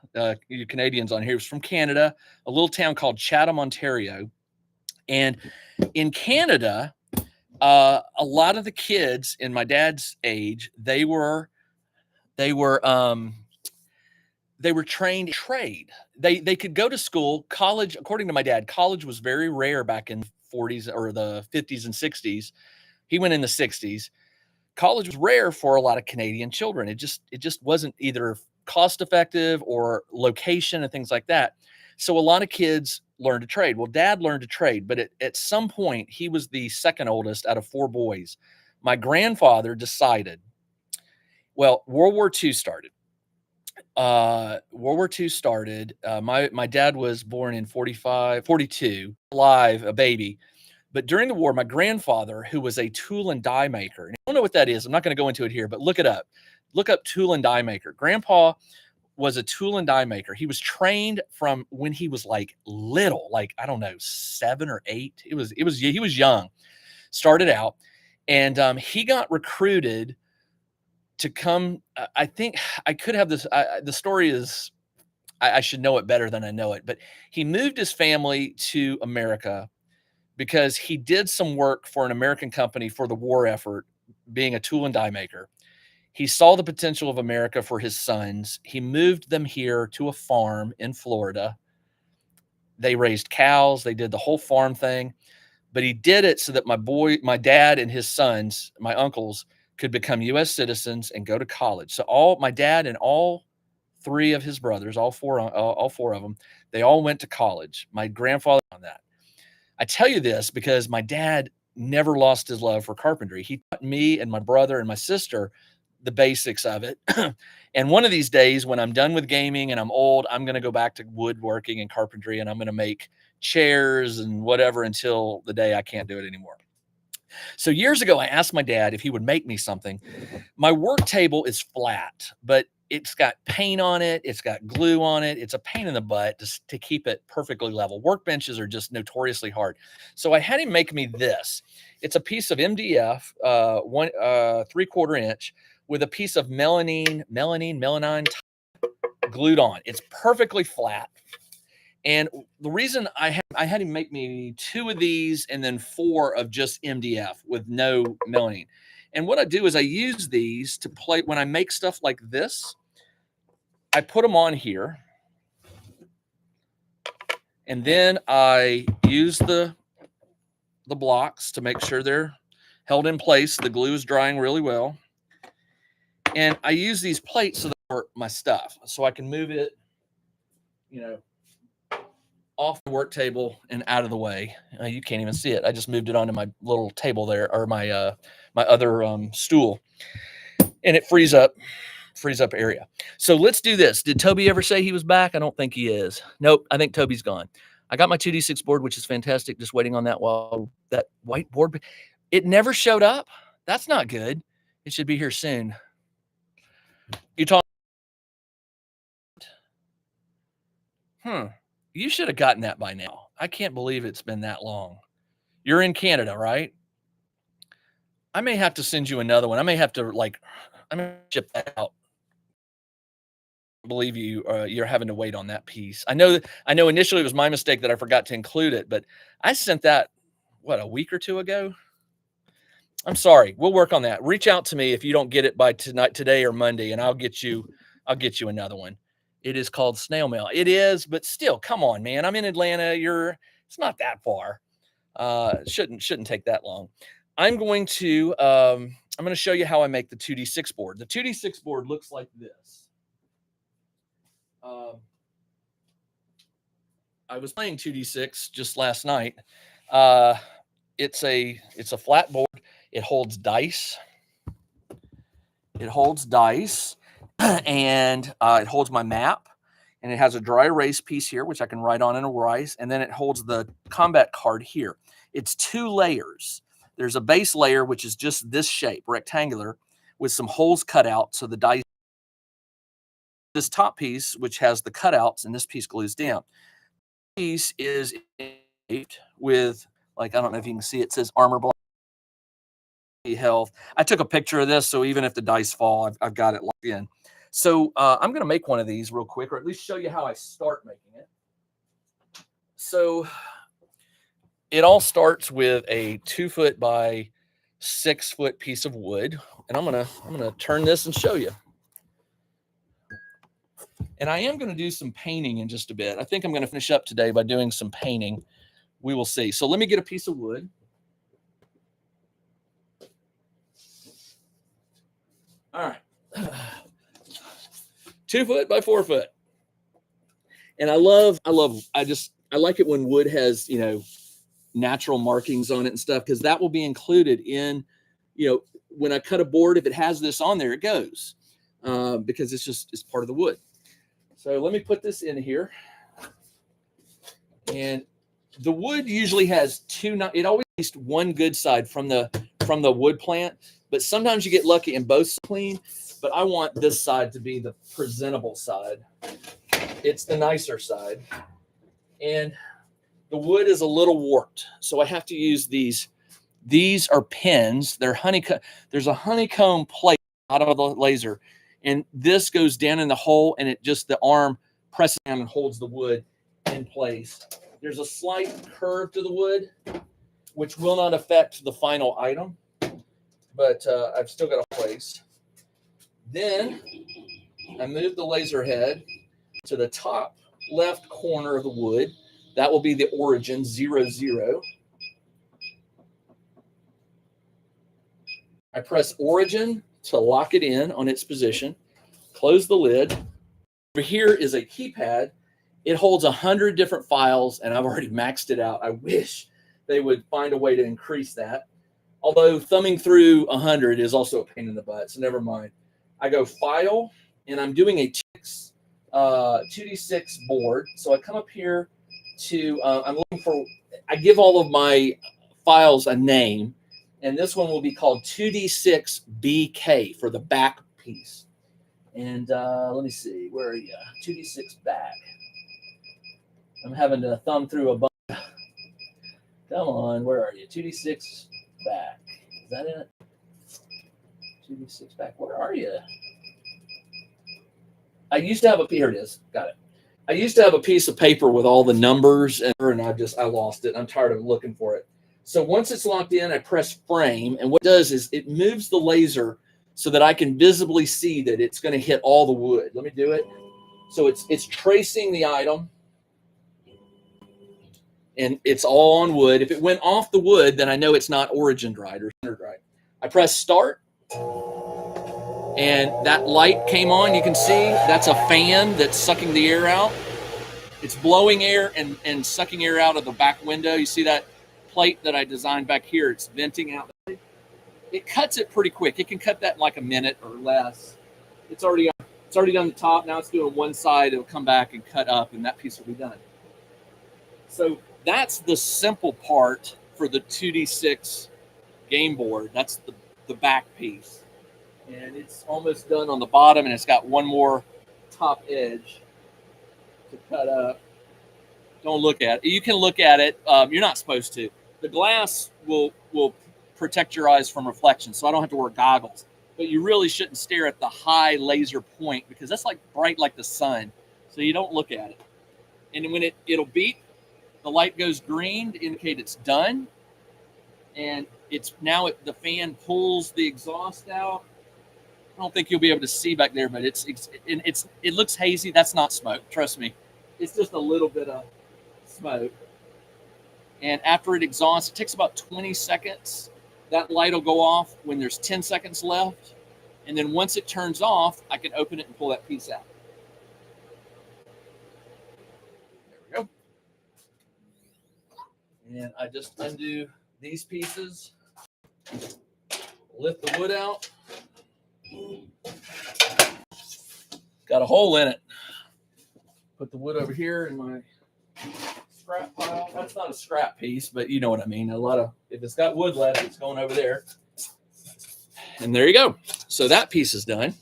You Canadians on here. He was from Canada, a little town called Chatham, Ontario. And in Canada, A lot of the kids in my dad's age, they were they were trained trade. They could go to school, college. According to my dad, college was very rare back in 40s or the 50s and 60s. He went in the 60s. College was rare for a lot of Canadian children. It just wasn't either cost effective or location and things like that. So a lot of kids learned to trade. Well, dad learned to trade, but at some point he was the second oldest out of four boys. My grandfather decided, well, World War II started. My dad was born in 45, 42, alive, a baby. But during the war, my grandfather, who was a tool and die maker, and I don't know what that is. I'm not going to go into it here, but look it up. Look up tool and die maker. Grandpa was a tool and die maker. He was trained from when he was like little, like I don't know, 7 or 8. He was young, started out, and he got recruited to come. I think I could have this. The story is I should know it better than I know it, but he moved his family to America because he did some work for an American company for the war effort, being a tool and die maker. He saw the potential of America for his sons. He moved them here to a farm in Florida. They raised cows, they did the whole farm thing, but he did it so that my dad and his sons, my uncles, could become US citizens and go to college. So all my dad and all three of his brothers, all four of them, they all went to college. My grandfather on that. I tell you this because my dad never lost his love for carpentry. He taught me and my brother and my sister the basics of it. And one of these days, when I'm done with gaming and I'm old, I'm going to go back to woodworking and carpentry, and I'm going to make chairs and whatever until the day I can't do it anymore. So years ago, I asked my dad if he would make me something. My work table is flat, but it's got paint on it. It's got glue on it. It's a pain in the butt to keep it perfectly level. Workbenches are just notoriously hard. So I had him make me this. It's a piece of MDF, 3/4 inch, with a piece of melanine glued on. It's perfectly flat. And the reason I had him make me 2 of these and then 4 of just MDF with no melamine. And what I do is I use these to play when I make stuff like this. I put them on here, and then I use the blocks to make sure they're held in place. The glue is drying really well. And I use these plates so for my stuff, so I can move it, you know, off the work table and out of the way. You can't even see it. I just moved it onto my little table there, or my other stool, and it frees up area. So let's do this. Did Toby ever say he was back? I don't think he is. Nope. I think Toby's gone. I got my 2D6 board, which is fantastic. Just waiting on that while that whiteboard. It never showed up. That's not good. It should be here soon. You talk. You should have gotten that by now. I can't believe it's been that long. You're in Canada, right? I may have to send you another one. I may have to I'm gonna ship that out. I believe you're having to wait on that piece. I know initially it was my mistake that I forgot to include it, but I sent that a week or two ago. I'm sorry. We'll work on that. Reach out to me if you don't get it by today or Monday, and I'll get you another one. It is called snail mail. It is, but still, come on, man. I'm in Atlanta. It's not that far. Shouldn't take that long. I'm going to show you how I make the 2D6 board. The 2D6 board looks like this. I was playing 2D6 just last night. It's a flat board. It holds dice. It holds dice, and it holds my map, and it has a dry erase piece here, which I can write on and erase, and then it holds the combat card here. It's 2 layers. There's a base layer, which is just this shape, rectangular, with some holes cut out so the dice. This top piece, which has the cutouts, and this piece glues down. This piece is with, I don't know if you can see, it says armor block health. I took a picture of this, so even if the dice fall, I've got it locked in. So I'm going to make one of these real quick, or at least show you how I start making it. So it all starts with a 2 foot by 6-foot piece of wood, and I'm gonna turn this and show you. And I am going to do some painting in just a bit. I think I'm going to finish up today by doing some painting. We will see. So let me get a piece of wood. All right. 2 foot by 4 foot. And I like it when wood has, natural markings on it and stuff, because that will be included in, when I cut a board, if it has this on there, it goes, because it's part of the wood. So let me put this in here. And the wood usually has it always has one good side from the wood plant, but sometimes you get lucky and both clean. But I want this side to be the presentable side. It's the nicer side. And the wood is a little warped, so I have to use these. These are pins. They're honeycomb. There's a honeycomb plate out of the laser, and this goes down in the hole, and the arm presses down and holds the wood in place. There's a slight curve to the wood, which will not affect the final item, but I've still got a place. Then I move the laser head to the top left corner of the wood. That will be the origin 0, 0. I press origin to lock it in on its position. Close the lid. Over here is a keypad. It holds 100 different files, and I've already maxed it out. I wish they would find a way to increase that. Although thumbing through 100 is also a pain in the butt, so never mind. I go File, and I'm doing a 2D6 board. So I come up here to, I'm looking for, I give all of my files a name, and this one will be called 2D6 BK for the back piece. And let me see, where are you? 2D6 back. I'm having to thumb through a bunch. Come on, where are you? 2D6 back. Is that it? 2D6 back. Where are you? I used to have here it is. Got it. I used to have a piece of paper with all the numbers, and I lost it. I'm tired of looking for it. So once it's locked in, I press frame, and what it does is it moves the laser so that I can visibly see that it's going to hit all the wood. Let me do it. So it's tracing the item, and it's all on wood. If it went off the wood, then I know it's not origined right or centered right. I press start, and that light came on. You can see that's a fan that's sucking the air out. It's blowing air and sucking air out of the back window. You see that plate that I designed back here? It's venting out. It cuts it pretty quick. It can cut that in like a minute or less. It's already done the top. Now it's doing one side. It'll come back and cut up, and that piece will be done. So that's the simple part for the 2D6 game board. That's the back piece. And it's almost done on the bottom, and it's got one more top edge to cut up. Don't look at it. You can look at it. You're not supposed to. The glass will protect your eyes from reflection, so I don't have to wear goggles. But you really shouldn't stare at the high laser point, because that's like bright like the sun. So you don't look at it. And when it'll beep, the light goes green to indicate it's done. And the fan pulls the exhaust out. I don't think you'll be able to see back there, but it looks hazy. That's not smoke. Trust me. It's just a little bit of smoke. And after it exhausts, it takes about 20 seconds. That light will go off when there's 10 seconds left. And then once it turns off, I can open it and pull that piece out. There we go. And I just undo these pieces, lift the wood out. Got a hole in it. Put the wood over here in my scrap pile. That's not a scrap piece, but you know what I mean. If it's got wood left, it's going over there. And there you go. So that piece is done.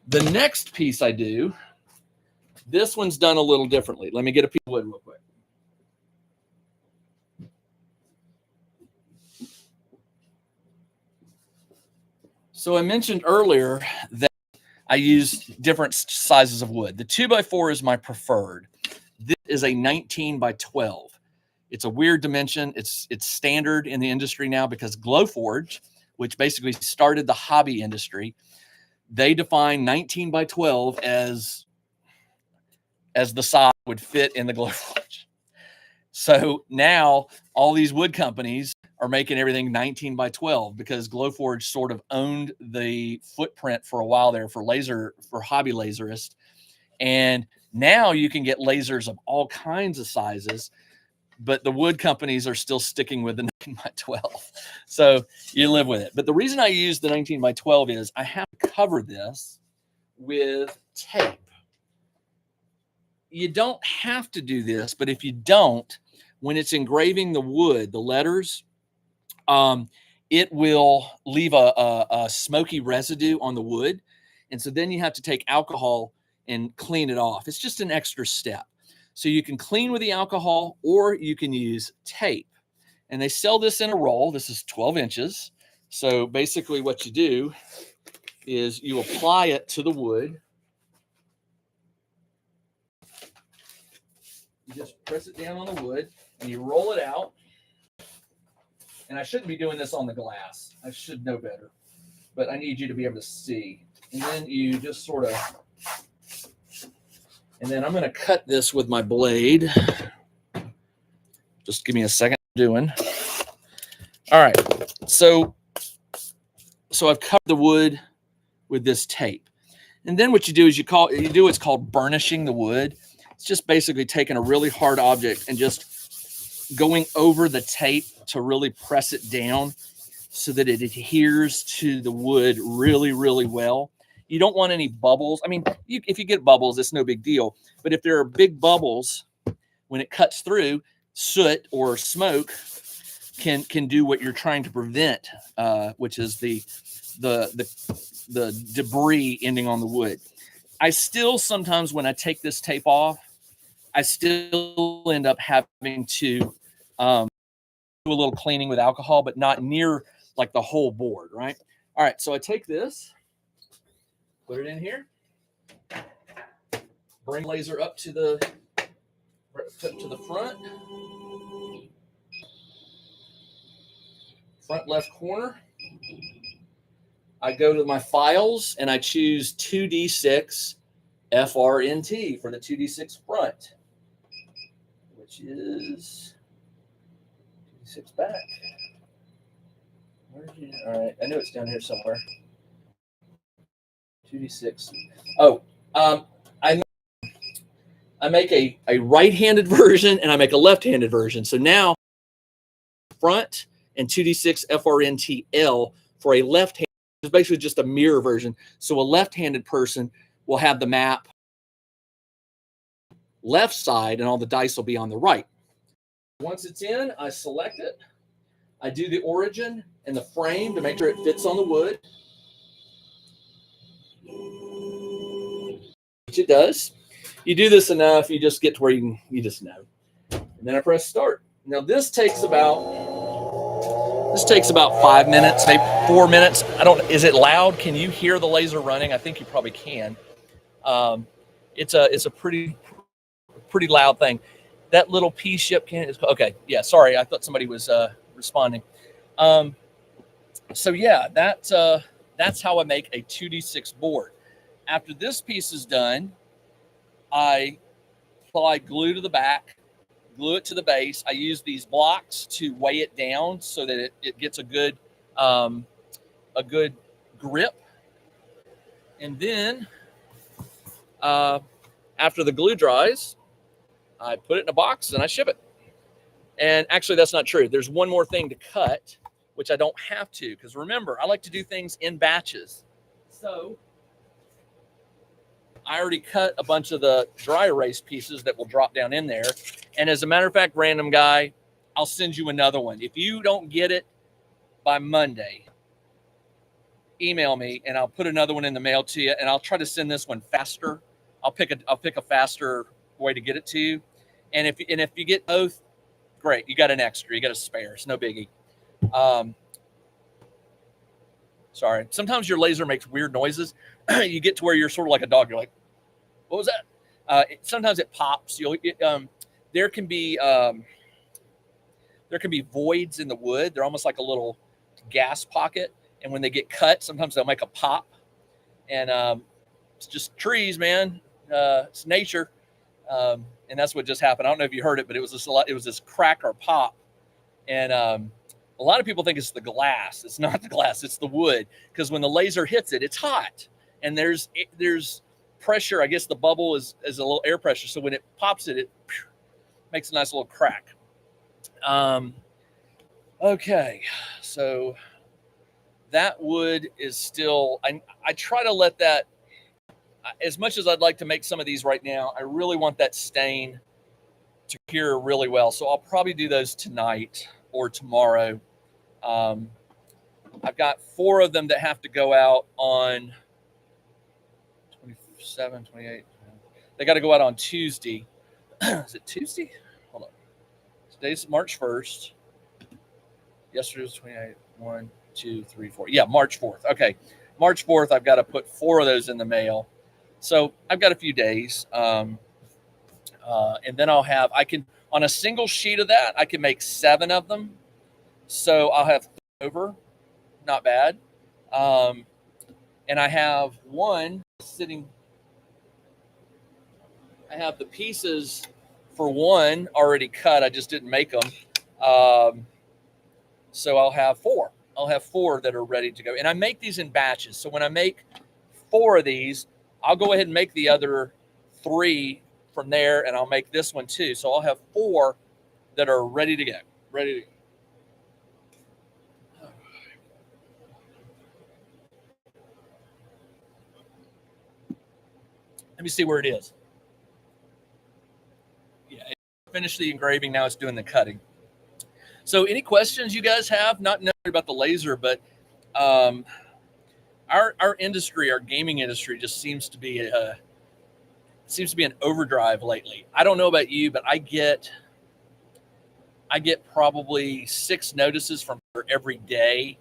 The next piece I do, this one's done a little differently. Let me get a piece of wood real quick. So I mentioned earlier that I use different sizes of wood. The 2x4 is my preferred. This is a 19 by 12. It's a weird dimension. It's standard in the industry now because Glowforge, which basically started the hobby industry, they define 19 by 12 as the size would fit in the Glowforge. So now all these wood companies are making everything 19 by 12 because Glowforge sort of owned the footprint for a while there for hobby laserists. And now you can get lasers of all kinds of sizes, but the wood companies are still sticking with the 19 by 12. So you live with it. But the reason I use the 19 by 12 is I have to cover this with tape. You don't have to do this, but if you don't, when it's engraving the wood, the letters, it will leave a smoky residue on the wood. And so then you have to take alcohol and clean it off. It's just an extra step. So you can clean with the alcohol or you can use tape. And they sell this in a roll. This is 12 inches. So basically what you do is you apply it to the wood. You just press it down on the wood and you roll it out. And I shouldn't be doing this on the glass. I should know better. But I need you to be able to see. And then you just sort of, and then I'm going to cut this with my blade. Just give me a second doing. All right. So I've covered the wood with this tape. And then what you do is you do what's called burnishing the wood. It's just basically taking a really hard object and just going over the tape to really press it down so that it adheres to the wood really, really well. You don't want any bubbles. I mean, if you get bubbles, it's no big deal. But if there are big bubbles, when it cuts through, soot or smoke can do what you're trying to prevent, which is the debris ending on the wood. I still sometimes, when I take this tape off, I still end up having to do a little cleaning with alcohol, but not near like the whole board, right? All right, so I take this, put it in here, bring laser up to the front left corner. I go to my files and I choose 2D6 FRNT for the 2D6 front, which is 2D6 back. All right, I know it's down here somewhere. 2D6. Oh, I make a right-handed version and I make a left-handed version. So now front and 2D6 FRNTL for a left-handed. It's basically just a mirror version. So a left-handed person will have the map left side and all the dice will be on the right. Once it's in, I select it. I do the origin and the frame to make sure it fits on the wood. Which it does. You do this enough, you just get to where you just know. And then I press start. Now this takes about 5 minutes, maybe 4 minutes. Is it loud? Can you hear the laser running? I think you probably can. It's a pretty loud thing. That little P ship can, okay. Yeah, sorry. I thought somebody was responding. So yeah, that's how I make a 2D6 board. After this piece is done, I apply glue to the back, glue it to the base. I use these blocks to weigh it down so that it gets a good grip. And then after the glue dries, I put it in a box and I ship it. And actually, that's not true. There's one more thing to cut, which I don't have to, because remember, I like to do things in batches. So I already cut a bunch of the dry erase pieces that will drop down in there. And as a matter of fact, random guy, I'll send you another one. If you don't get it by Monday, email me and I'll put another one in the mail to you. And I'll try to send this one faster. I'll pick a faster way to get it to you. And if you get both, great. You got an extra. You got a spare. It's no biggie. Sorry. Sometimes your laser makes weird noises. You get to where you're sort of like a dog. You're like, what was that? Sometimes it pops. There can be there can be voids in the wood. They're almost like a little gas pocket. And when they get cut, sometimes they'll make a pop. And it's just trees, man. It's nature. And that's what just happened. I don't know if you heard it, but it was this crack or pop. And a lot of people think it's the glass. It's not the glass. It's the wood. Because when the laser hits it, it's hot. And there's pressure. I guess the bubble is a little air pressure. So when it pops it makes a nice little crack. Okay. So that wood is still, I try to let that, as much as I'd like to make some of these right now, I really want that stain to cure really well. So I'll probably do those tonight or tomorrow. I've got 4 of them that have to go out on 27, 28. They got to go out on Tuesday. Is it Tuesday? Hold on. Today's March 1st. Yesterday was 28. 1, 2, 3, 4. Yeah, March 4th. Okay. March 4th, I've got to put 4 of those in the mail. So I've got a few days. And then I can, on a single sheet of that, I can make 7 of them. So I'll have over, not bad. And I have one sitting, I have the pieces for one already cut. I just didn't make them. So I'll have 4. I'll have 4 that are ready to go. And I make these in batches. So when I make 4 of these, I'll go ahead and make the other 3 from there, and I'll make this one too. So I'll have 4 that are ready to go. Ready to go. Let me see where it is. Yeah, it finished the engraving. Now it's doing the cutting. So any questions you guys have? Not necessarily about the laser, but our industry, our gaming industry, just seems to be an overdrive lately. I don't know about you, but I get probably 6 notices from her every day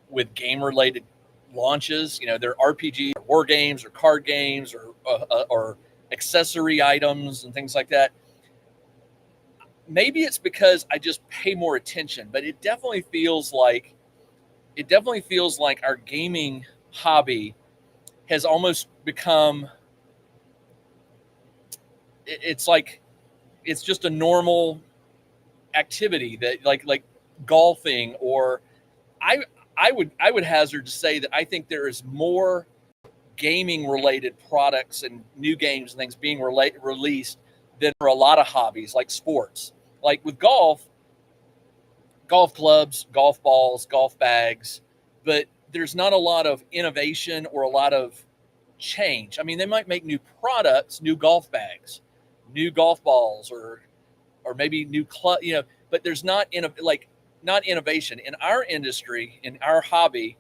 with game related launches. You know, they're RPG, or war games, or card games, or accessory items and things like that. Maybe it's because I just pay more attention, but it definitely feels like our gaming hobby has almost become, it's like, it's just a normal activity that like golfing, or I would hazard to say that I think there is more gaming related products and new games and things being released than for a lot of hobbies like sports. Like with golf clubs, golf balls, golf bags, but there's not a lot of innovation or a lot of change. I mean, they might make new products, new golf bags, new golf balls, or maybe new club, but there's not innovation in our industry, in our hobby.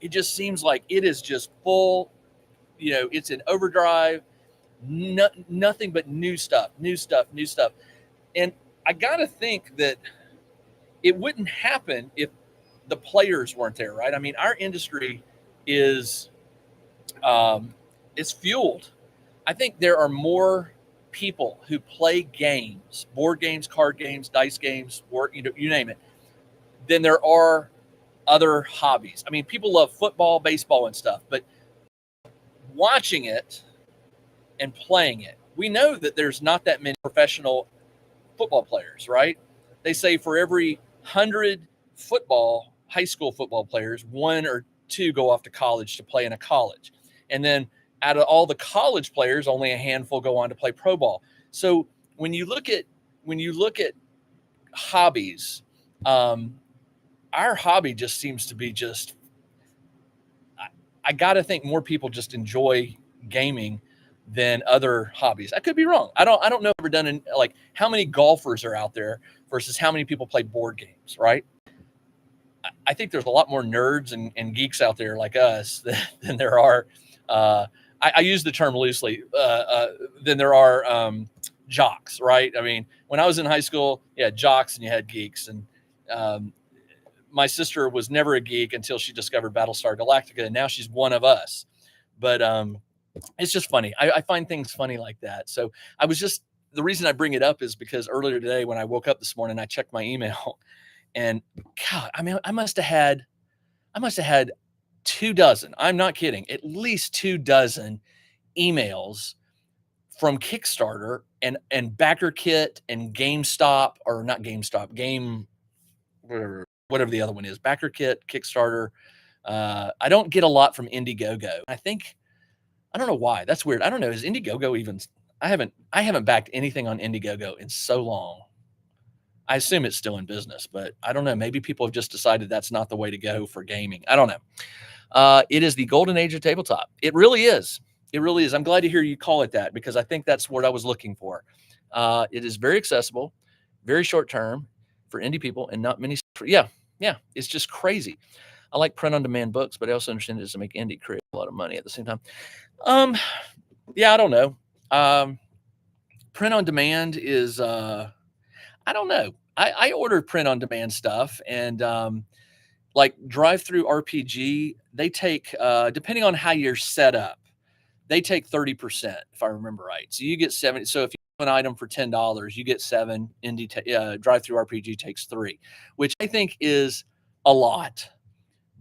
It just seems like it is just full, it's an overdrive, nothing but new stuff. And I got to think that it wouldn't happen if the players weren't there, right? I mean, our industry is fueled. I think there are more people who play games, board games, card games, dice games, or you name it, than there are other hobbies. I mean, people love football, baseball, and stuff, but watching it and playing it, we know that there's not that many professional football players, right? They say for every 100 high school football players, 1 or 2 go off to college to play in a college. And then out of all the college players, only a handful go on to play pro ball. So when you look at hobbies, our hobby just seems to be I got to think more people just enjoy gaming than other hobbies. I could be wrong. I don't know. I've ever done like how many golfers are out there versus how many people play board games, right? I think there's a lot more nerds and geeks out there like us than there are. I use the term loosely. Than there are jocks, right? I mean, when I was in high school, you had jocks and you had geeks, and my sister was never a geek until she discovered Battlestar Galactica, and now she's one of us. But it's just funny. I find things funny like that. So I was just the reason I bring it up is because earlier today when I woke up this morning, I checked my email, and God, I mean, I must have had 2 dozen. I'm not kidding. At least 2 dozen emails from Kickstarter and BackerKit and GameStop, or not GameStop, Game whatever the other one is, BackerKit, Kickstarter. I don't get a lot from Indiegogo. I don't know why. That's weird. I don't know. Is Indiegogo even? I haven't backed anything on Indiegogo in so long. I assume it's still in business, but I don't know. Maybe people have just decided that's not the way to go for gaming. I don't know. It is the golden age of tabletop. It really is. It really is. I'm glad to hear you call it that, because I think that's what I was looking for. It is very accessible, very short term for indie people, and not many. Yeah, yeah. It's just crazy. I like print on demand books, but I also understand it doesn't make indie create a lot of money at the same time. Um, yeah, I don't know. Print on demand is I don't know. I order print on demand stuff, and like Drive Through RPG, they take depending on how you're set up, they take 30%, if I remember right. So you get 70. So if you have an item for $10, you get 7. Drive Through RPG takes 3, which I think is a lot.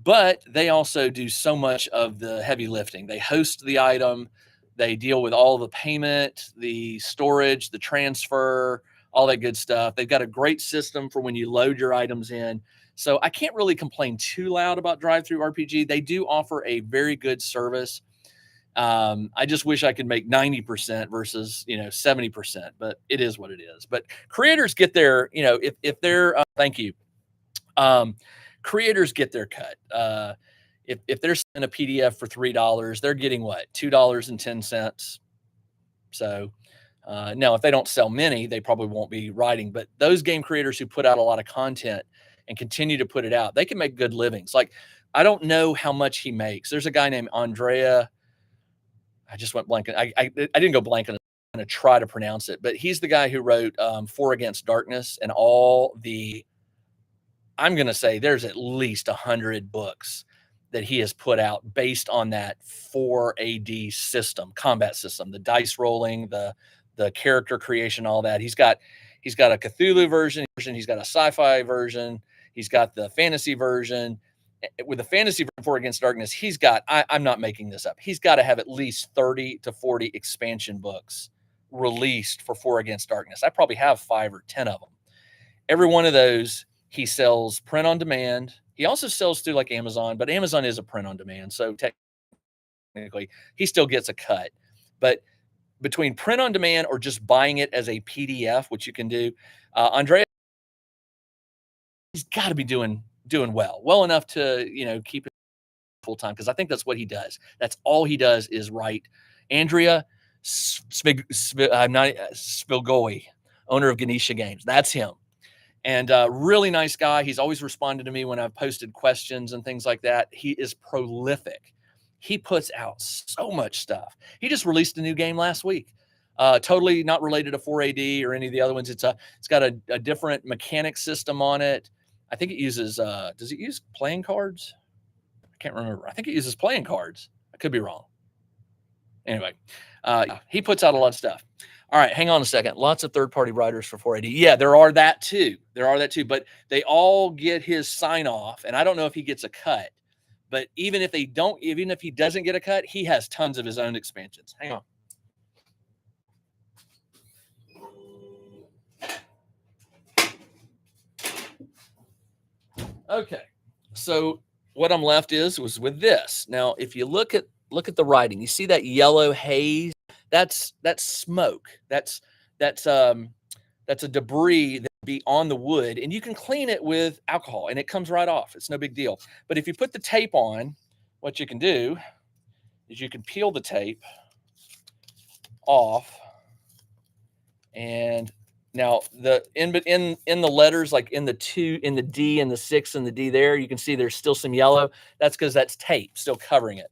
But they also do so much of the heavy lifting. They host the item, they deal with all the payment, the storage, the transfer, all that good stuff. They've got a great system for when you load your items in. So I can't really complain too loud about Drive Through RPG. They do offer a very good service. I just wish I could make 90% versus 70%, but it is what it is. But creators get their, if they're thank you. Creators get their cut. If they're selling a PDF for $3, they're getting what, $2.10. So now, if they don't sell many, they probably won't be writing. But those game creators who put out a lot of content and continue to put it out, they can make good livings. Like, I don't know how much he makes. There's a guy named Andrea. I just went blank. I didn't go blank on it. I'm going to try to pronounce it, but he's the guy who wrote For Against Darkness and all the. I'm going to say there's at least 100 books that he has put out based on that 4AD system, combat system, the dice rolling, the character creation, all that. He's got a Cthulhu version, he's got a sci-fi version, he's got the fantasy version. With the fantasy version For Against Darkness, he's got, I'm not making this up, he's got to have at least 30 to 40 expansion books released for Against Darkness. I probably have 5 or 10 of them. Every one of those he sells print on demand. He also sells through like Amazon, but Amazon is a print on demand. So technically he still gets a cut. But between print on demand or just buying it as a PDF, which you can do, Andrea, he's got to be doing well enough to, keep it full time. Cause I think that's what he does. That's all he does is write. Andrea Spilgoi, owner of Ganesha Games. That's him. And really nice guy. He's always responded to me when I've posted questions and things like that. He is prolific. He puts out so much stuff. He just released a new game last week. Totally not related to 4AD or any of the other ones. It's got a different mechanic system on it. I think it uses, does it use playing cards? I can't remember. I think it uses playing cards. I could be wrong. Anyway, he puts out a lot of stuff. All right, hang on a second. Lots of third-party writers for 4AD. Yeah, there are that too. But they all get his sign off, and I don't know if he gets a cut. But even if he doesn't get a cut, he has tons of his own expansions. Hang on. Okay, so what I'm left was with this. Now, if you look at the writing, you see that yellow haze. That's smoke. That's a debris that be on the wood, and you can clean it with alcohol, and it comes right off. It's no big deal. But if you put the tape on, what you can do is you can peel the tape off, and now the in the letters, like in the 2, in the D, and the 6, and the D there, you can see there's still some yellow. That's because that's tape still covering it.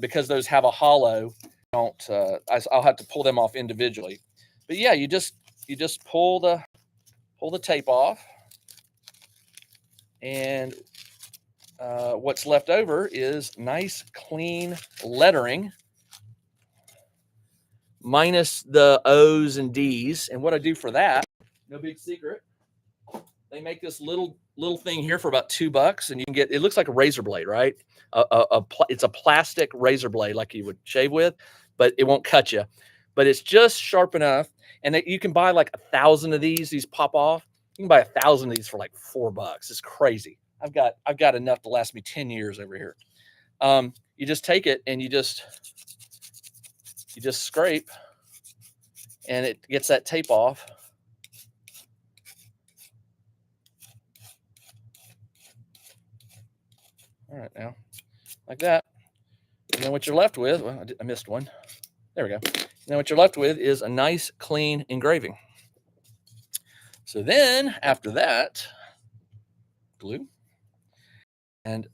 Because those have a hollow, I'll have to pull them off individually. But yeah, you just pull the tape off, and what's left over is nice clean lettering. minus the O's and D's. And what I do for that, no big secret, they make this little thing here for about $2, and you can get, it looks like a razor blade, right? It's a plastic razor blade like you would shave with, but it won't cut you. But it's just sharp enough, and you can buy like 1,000 of these. These pop off. You can buy 1,000 of these for like $4. It's crazy. I've got enough to last me 10 years over here. You just take it and you just scrape, and it gets that tape off. All right, now like that. And then what you're left with, well, I missed one. There we go. And then what you're left with is a nice, clean engraving. So then after that, glue. And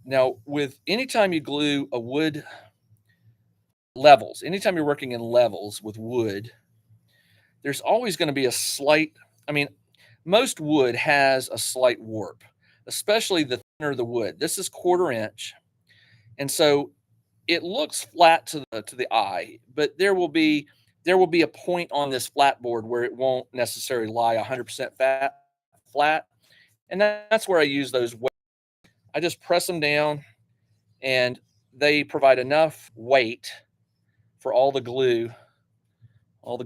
now with anytime you glue a wood levels, anytime you're working in levels with wood, there's always going to be a slight, I mean, most wood has a slight warp, especially the thinner the wood. This is 1/4 inch. And so it looks flat to the eye, but there will be a point on this flat board where it won't necessarily lie 100% flat. And that's where I use those. I just press them down, and they provide enough weight for all the glue to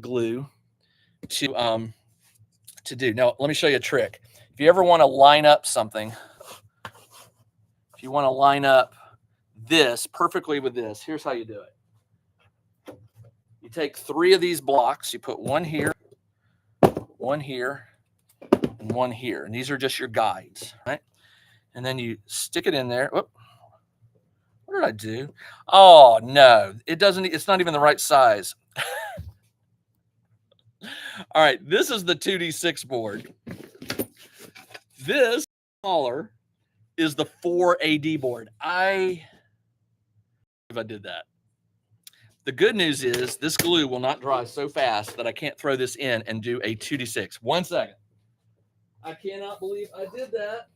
do. Now, let me show you a trick. If you ever want to line up something, if you want to line up this perfectly with this, here's how you do it. You take 3 of these blocks, you put one here, and one here. And these are just your guides, right? And then you stick it in there. Whoop. What did I do? Oh, no, it's not even the right size. All right, this is the 2D6 board. This smaller is the 4AD board. I did that. The good news is this glue will not dry so fast that I can't throw this in and do a 2D6. 1 second. I cannot believe I did that.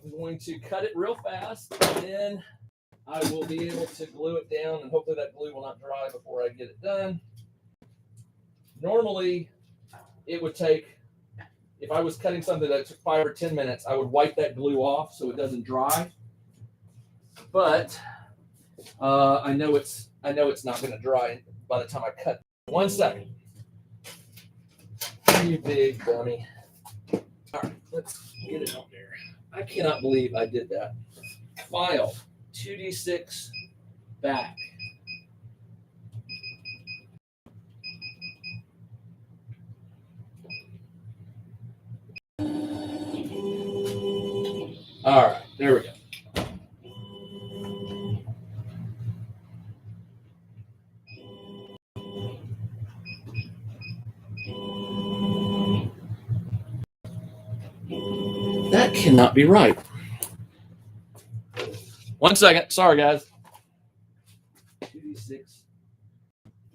I'm going to cut it real fast, and then I will be able to glue it down, and hopefully that glue will not dry before I get it done. Normally, it would take, if I was cutting something that took 5 or 10 minutes, I would wipe that glue off so it doesn't dry. But I know it's not going to dry by the time I cut. 1 second. You big dummy. All right, let's get it out there. I cannot believe I did that. File 2D6 back. All right, there we go. That cannot be right. 1 second. Sorry, guys. 2D6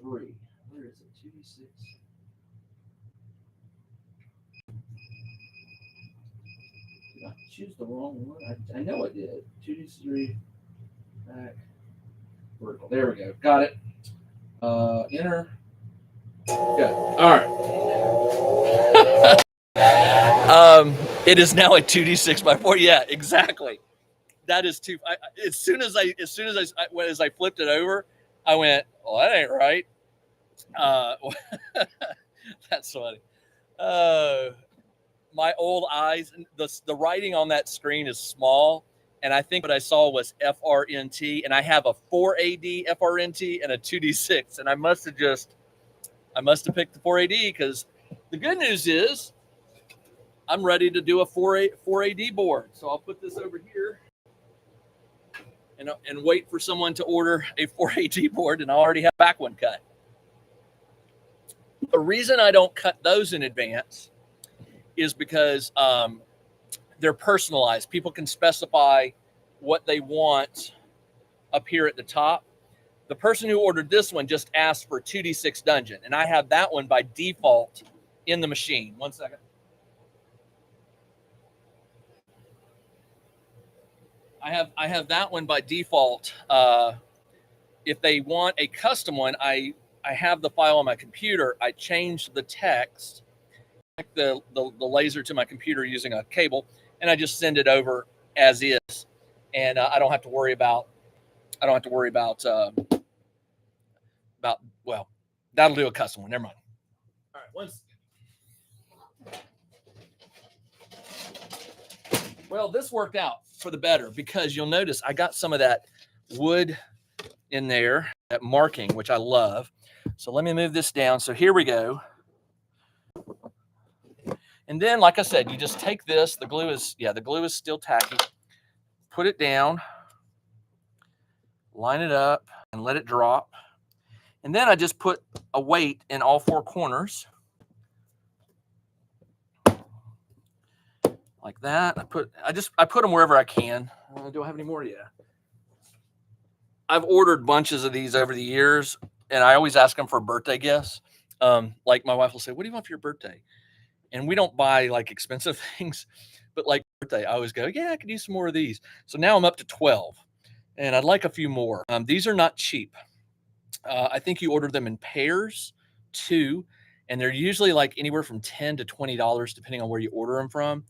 3. Where is it? 2D6. Did I choose the wrong one? I know I did. 2D3 back vertical. There we go. Got it. Enter. Good. All right. It is now a 2D6 by 4. Yeah, exactly. That is too. As soon as I flipped it over, I went, "Well, that ain't right." That's funny. My old eyes. The writing on that screen is small, and I think what I saw was FRNT, and I have a 4AD FRNT and a 2D6, and I must have picked the 4AD, because the good news is I'm ready to do a 4AD board. So I'll put this over here and wait for someone to order a 4AD board, and I already have back one cut. The reason I don't cut those in advance is because they're personalized. People can specify what they want up here at the top. The person who ordered this one just asked for 2D6 Dungeon, and I have that one by default in the machine. 1 second. I have that one by default if they want a custom one, I have the file on my computer. I change the text, the laser to my computer using a cable, and I just send it over as is, and I don't have to worry about well, that'll do a custom one. Never mind. All right, once. Well, this worked out for the better because you'll notice I got some of that wood in there, that marking, which I love. So let me move this down. So here we go. And then, like I said, you just take this. The glue is still tacky. Put it down, line it up, and let it drop. And then I just put a weight in all four corners. Like that. I put them wherever I can. Do I have any more? Yeah. I've ordered bunches of these over the years, and I always ask them for birthday gifts. Like my wife will say, "What do you want for your birthday?" And we don't buy like expensive things, but like birthday, I always go, "Yeah, I could use some more of these." So now I'm up to 12, and I'd like a few more. These are not cheap. I think you order them in pairs, too, and they're usually like anywhere from $10 to $20, depending on where you order them from.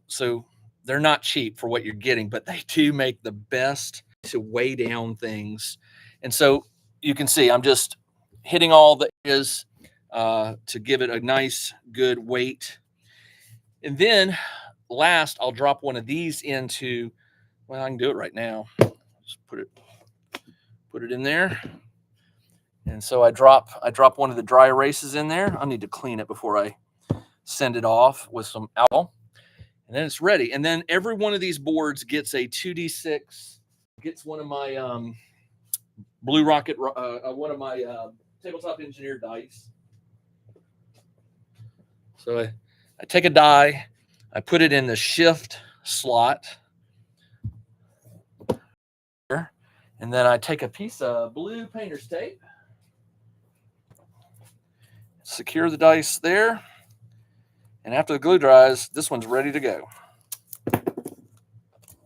So they're not cheap for what you're getting, but they do make the best to weigh down things. And so you can see I'm just hitting all the areas to give it a nice, good weight. And then last, I'll drop one of these into, well, I can do it right now. Just put it in there. And so I drop one of the dry erases in there. I need to clean it before I send it off with some alcohol. And then it's ready. And then every one of these boards gets a 2D6, gets one of my Blue Rocket, one of my tabletop engineer dice. So I take a die, I put it in the shift slot, and then I take a piece of blue painter's tape, secure the dice there, and after the glue dries, this one's ready to go.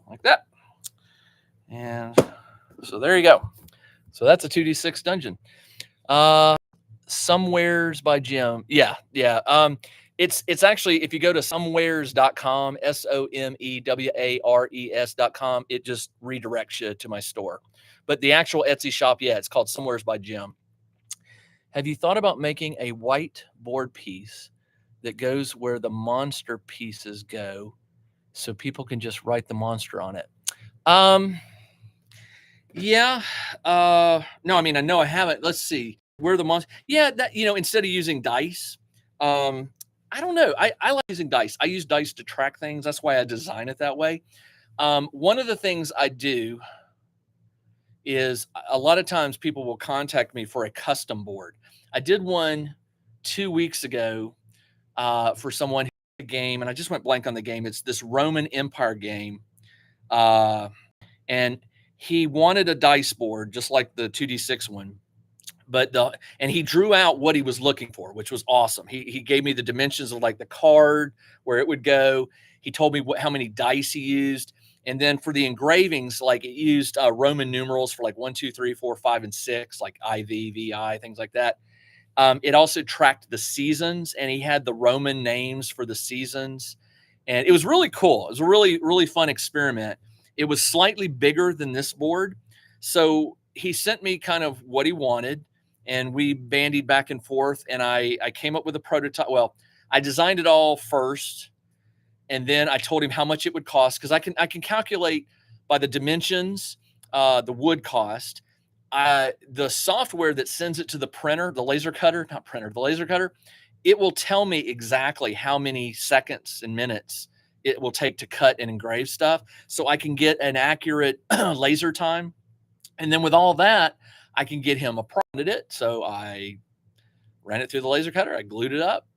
Like that. And so there you go. So that's a 2D6 dungeon. Somewheres by Jim. Yeah. It's actually, if you go to somewheres.com, SOMEWARES.com, it just redirects you to my store. But the actual Etsy shop, yeah, it's called Somewheres by Jim. Have you thought about making a white board piece that goes where the monster pieces go so people can just write the monster on it? Yeah. No, I mean, I know I haven't. Let's see. Where the monster. Yeah, that, instead of using dice, I don't know. I like using dice. I use dice to track things. That's why I design it that way. One of the things I do is a lot of times people will contact me for a custom board. I did one 2 weeks ago for someone a game, and I just went blank on the game. It's this Roman Empire game, and he wanted a dice board just like the 2D6 one. And he drew out what he was looking for, which was awesome. He gave me the dimensions of like the card, where it would go. He told me how many dice he used. And then for the engravings, like it used Roman numerals for like 1, 2, 3, 4, 5, and 6, like IV, VI, things like that. It also tracked the seasons, and he had the Roman names for the seasons. And it was really cool. It was a really, really fun experiment. It was slightly bigger than this board. So he sent me kind of what he wanted, and we bandied back and forth, and I came up with a prototype. Well, I designed it all first, and then I told him how much it would cost, because I can calculate by the dimensions the wood cost. The software that sends it to the printer, the laser cutter, it will tell me exactly how many seconds and minutes it will take to cut and engrave stuff, so I can get an accurate laser time. And then with all that, I can get him a prodded it. So I ran it through the laser cutter. I glued it up,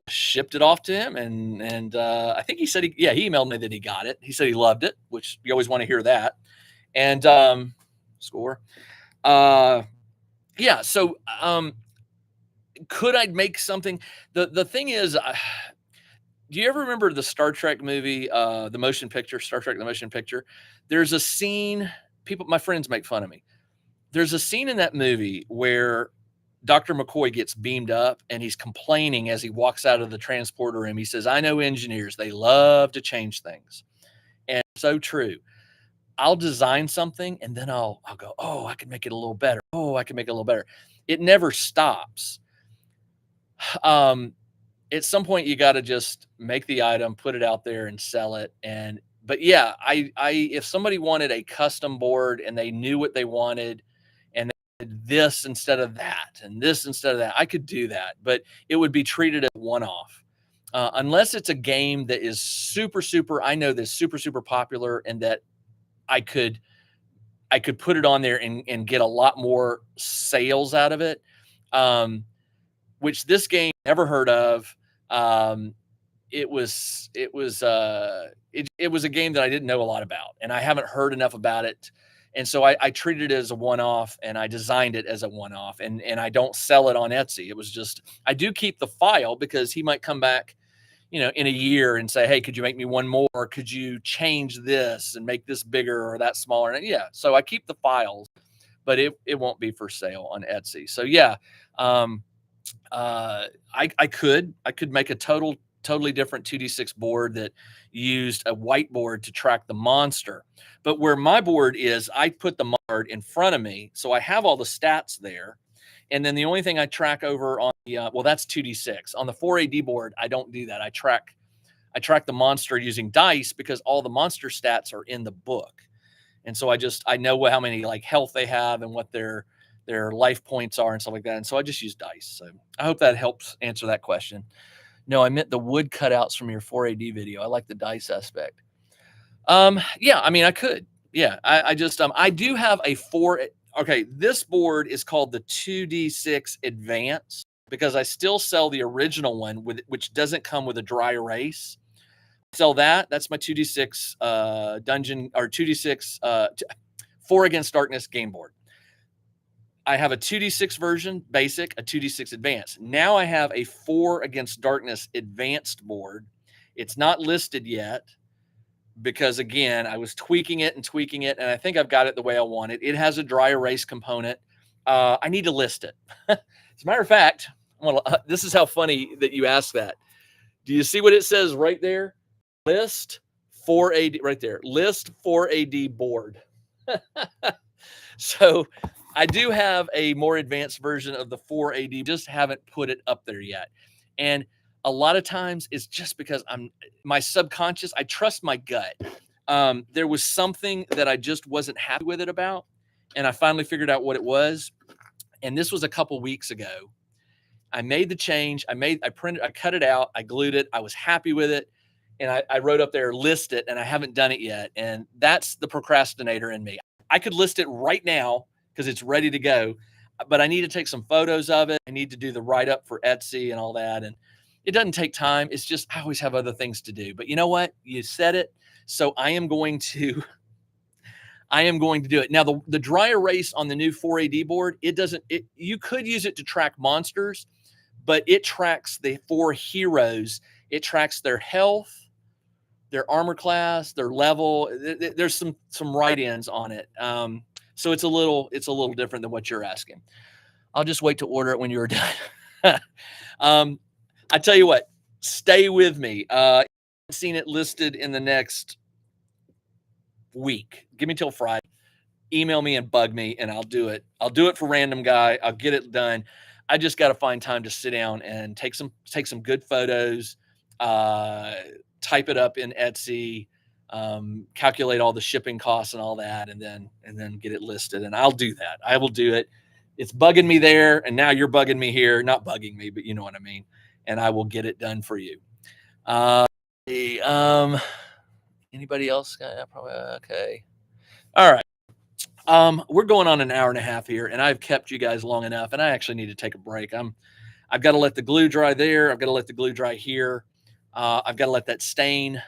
shipped it off to him. And I think he said, he emailed me that he got it. He said he loved it, which you always want to hear that. And score. Yeah. So could I make something? The thing is, do you ever remember the Star Trek movie, the motion picture, Star Trek, the motion picture? There's a scene, my friends make fun of me. There's a scene in that movie where Dr. McCoy gets beamed up and he's complaining as he walks out of the transporter room. He says, I know engineers, they love to change things. And so true. I'll design something and then I'll go, oh, I can make it a little better. Oh, I can make it a little better. It never stops. Um, at some point you got to just make the item, put it out there and sell it. And but yeah, if somebody wanted a custom board and they knew what they wanted and they did this instead of that and this instead of that, I could do that, but it would be treated as one-off. Unless it's a game that is super, super, I know that's super, super popular and that I could put it on there and get a lot more sales out of it. Which this game never heard of. Um, it was it was it was a game that I didn't know a lot about, and I haven't heard enough about it. And so I treated it as a one-off, and I designed it as a one-off, and I don't sell it on Etsy. It was just I do keep the file because he might come back, in a year and say, hey, could you make me one more? Or could you change this and make this bigger or that smaller? And yeah, so I keep the files, but it won't be for sale on Etsy. So yeah, um, I could make a totally different 2d6 board that used a whiteboard to track the monster. But where my board is, I put the board in front of me, so I have all the stats there. And then the only thing I track over on the well, that's 2d6. On the 4AD board, I don't do that. I track the monster using dice because all the monster stats are in the book. And so I know how many like health they have and what their life points are and stuff like that. And so I just use dice. So I hope that helps answer that question. No, I meant the wood cutouts from your 4AD video. I like the dice aspect. Yeah, I mean, I could. Yeah, I just I do have a four. Okay, this board is called the 2D6 Advance because I still sell the original one which doesn't come with a dry erase. Sell that. That's my 2D6 dungeon or 2D6 4 Against Darkness game board. I have a 2d6 version, basic, a 2d6 advanced. Now I have a 4 Against Darkness advanced board. It's not listed yet because, again, I was tweaking it, and I think I've got it the way I want it. It has a dry erase component. I need to list it. As a matter of fact, this is how funny that you asked that. Do you see what it says right there? List 4AD, right there. List 4AD board. So I do have a more advanced version of the 4AD, just haven't put it up there yet. And a lot of times it's just because my subconscious, I trust my gut. There was something that I just wasn't happy with it about, and I finally figured out what it was. And this was a couple weeks ago. I made the change. I cut it out. I glued it. I was happy with it. And I wrote up there, list it, and I haven't done it yet. And that's the procrastinator in me. I could list it right now because it's ready to go, but I need to take some photos of it. I need to do the write-up for Etsy and all that. And it doesn't take time. It's just I always have other things to do. But you know what? You said it. So I am going to do it. Now, the dry erase on the new 4AD board, you could use it to track monsters, but it tracks the 4 heroes. It tracks their health, their armor class, their level. There's some write-ins on it. So it's a little different than what you're asking. I'll just wait to order it when you're done. I tell you what, stay with me. I've seen it listed in the next week. Give me till Friday. Email me and bug me, and I'll do it. I'll do it for Random Guy. I'll get it done. I just got to find time to sit down and take some good photos, type it up in Etsy, calculate all the shipping costs and all that, and then get it listed. And I'll do that. I will do it. It's bugging me there, and now you're bugging me here. Not bugging me, but you know what I mean. And I will get it done for you. Anybody else? Probably okay. All right. We're going on an hour and a half here, and I've kept you guys long enough, and I actually need to take a break. I've got to let the glue dry there. I've got to let the glue dry here. I've got to let that stain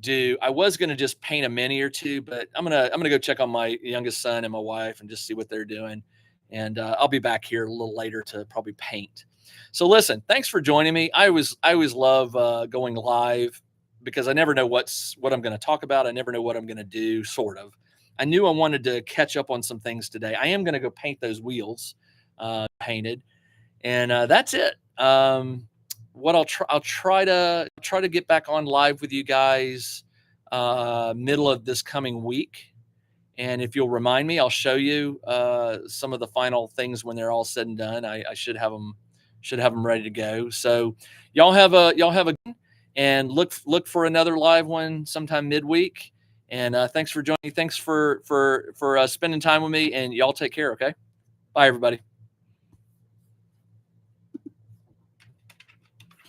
do. I was going to just paint a mini or two, but I'm gonna go check on my youngest son and my wife and just see what they're doing. And I'll be back here a little later to probably paint. So listen, thanks for joining me. I always love going live because I never know what I'm going to talk about. I never know what I'm going to do, sort of. I knew I wanted to catch up on some things today. I am going to go paint those wheels, painted, and that's it. What I'll try to get back on live with you guys middle of this coming week. And if you'll remind me, I'll show you some of the final things when they're all said and done. I should have them ready to go. So y'all have a and look for another live one sometime midweek. And thanks for joining. Thanks for spending time with me. And y'all take care. Okay. Bye, everybody.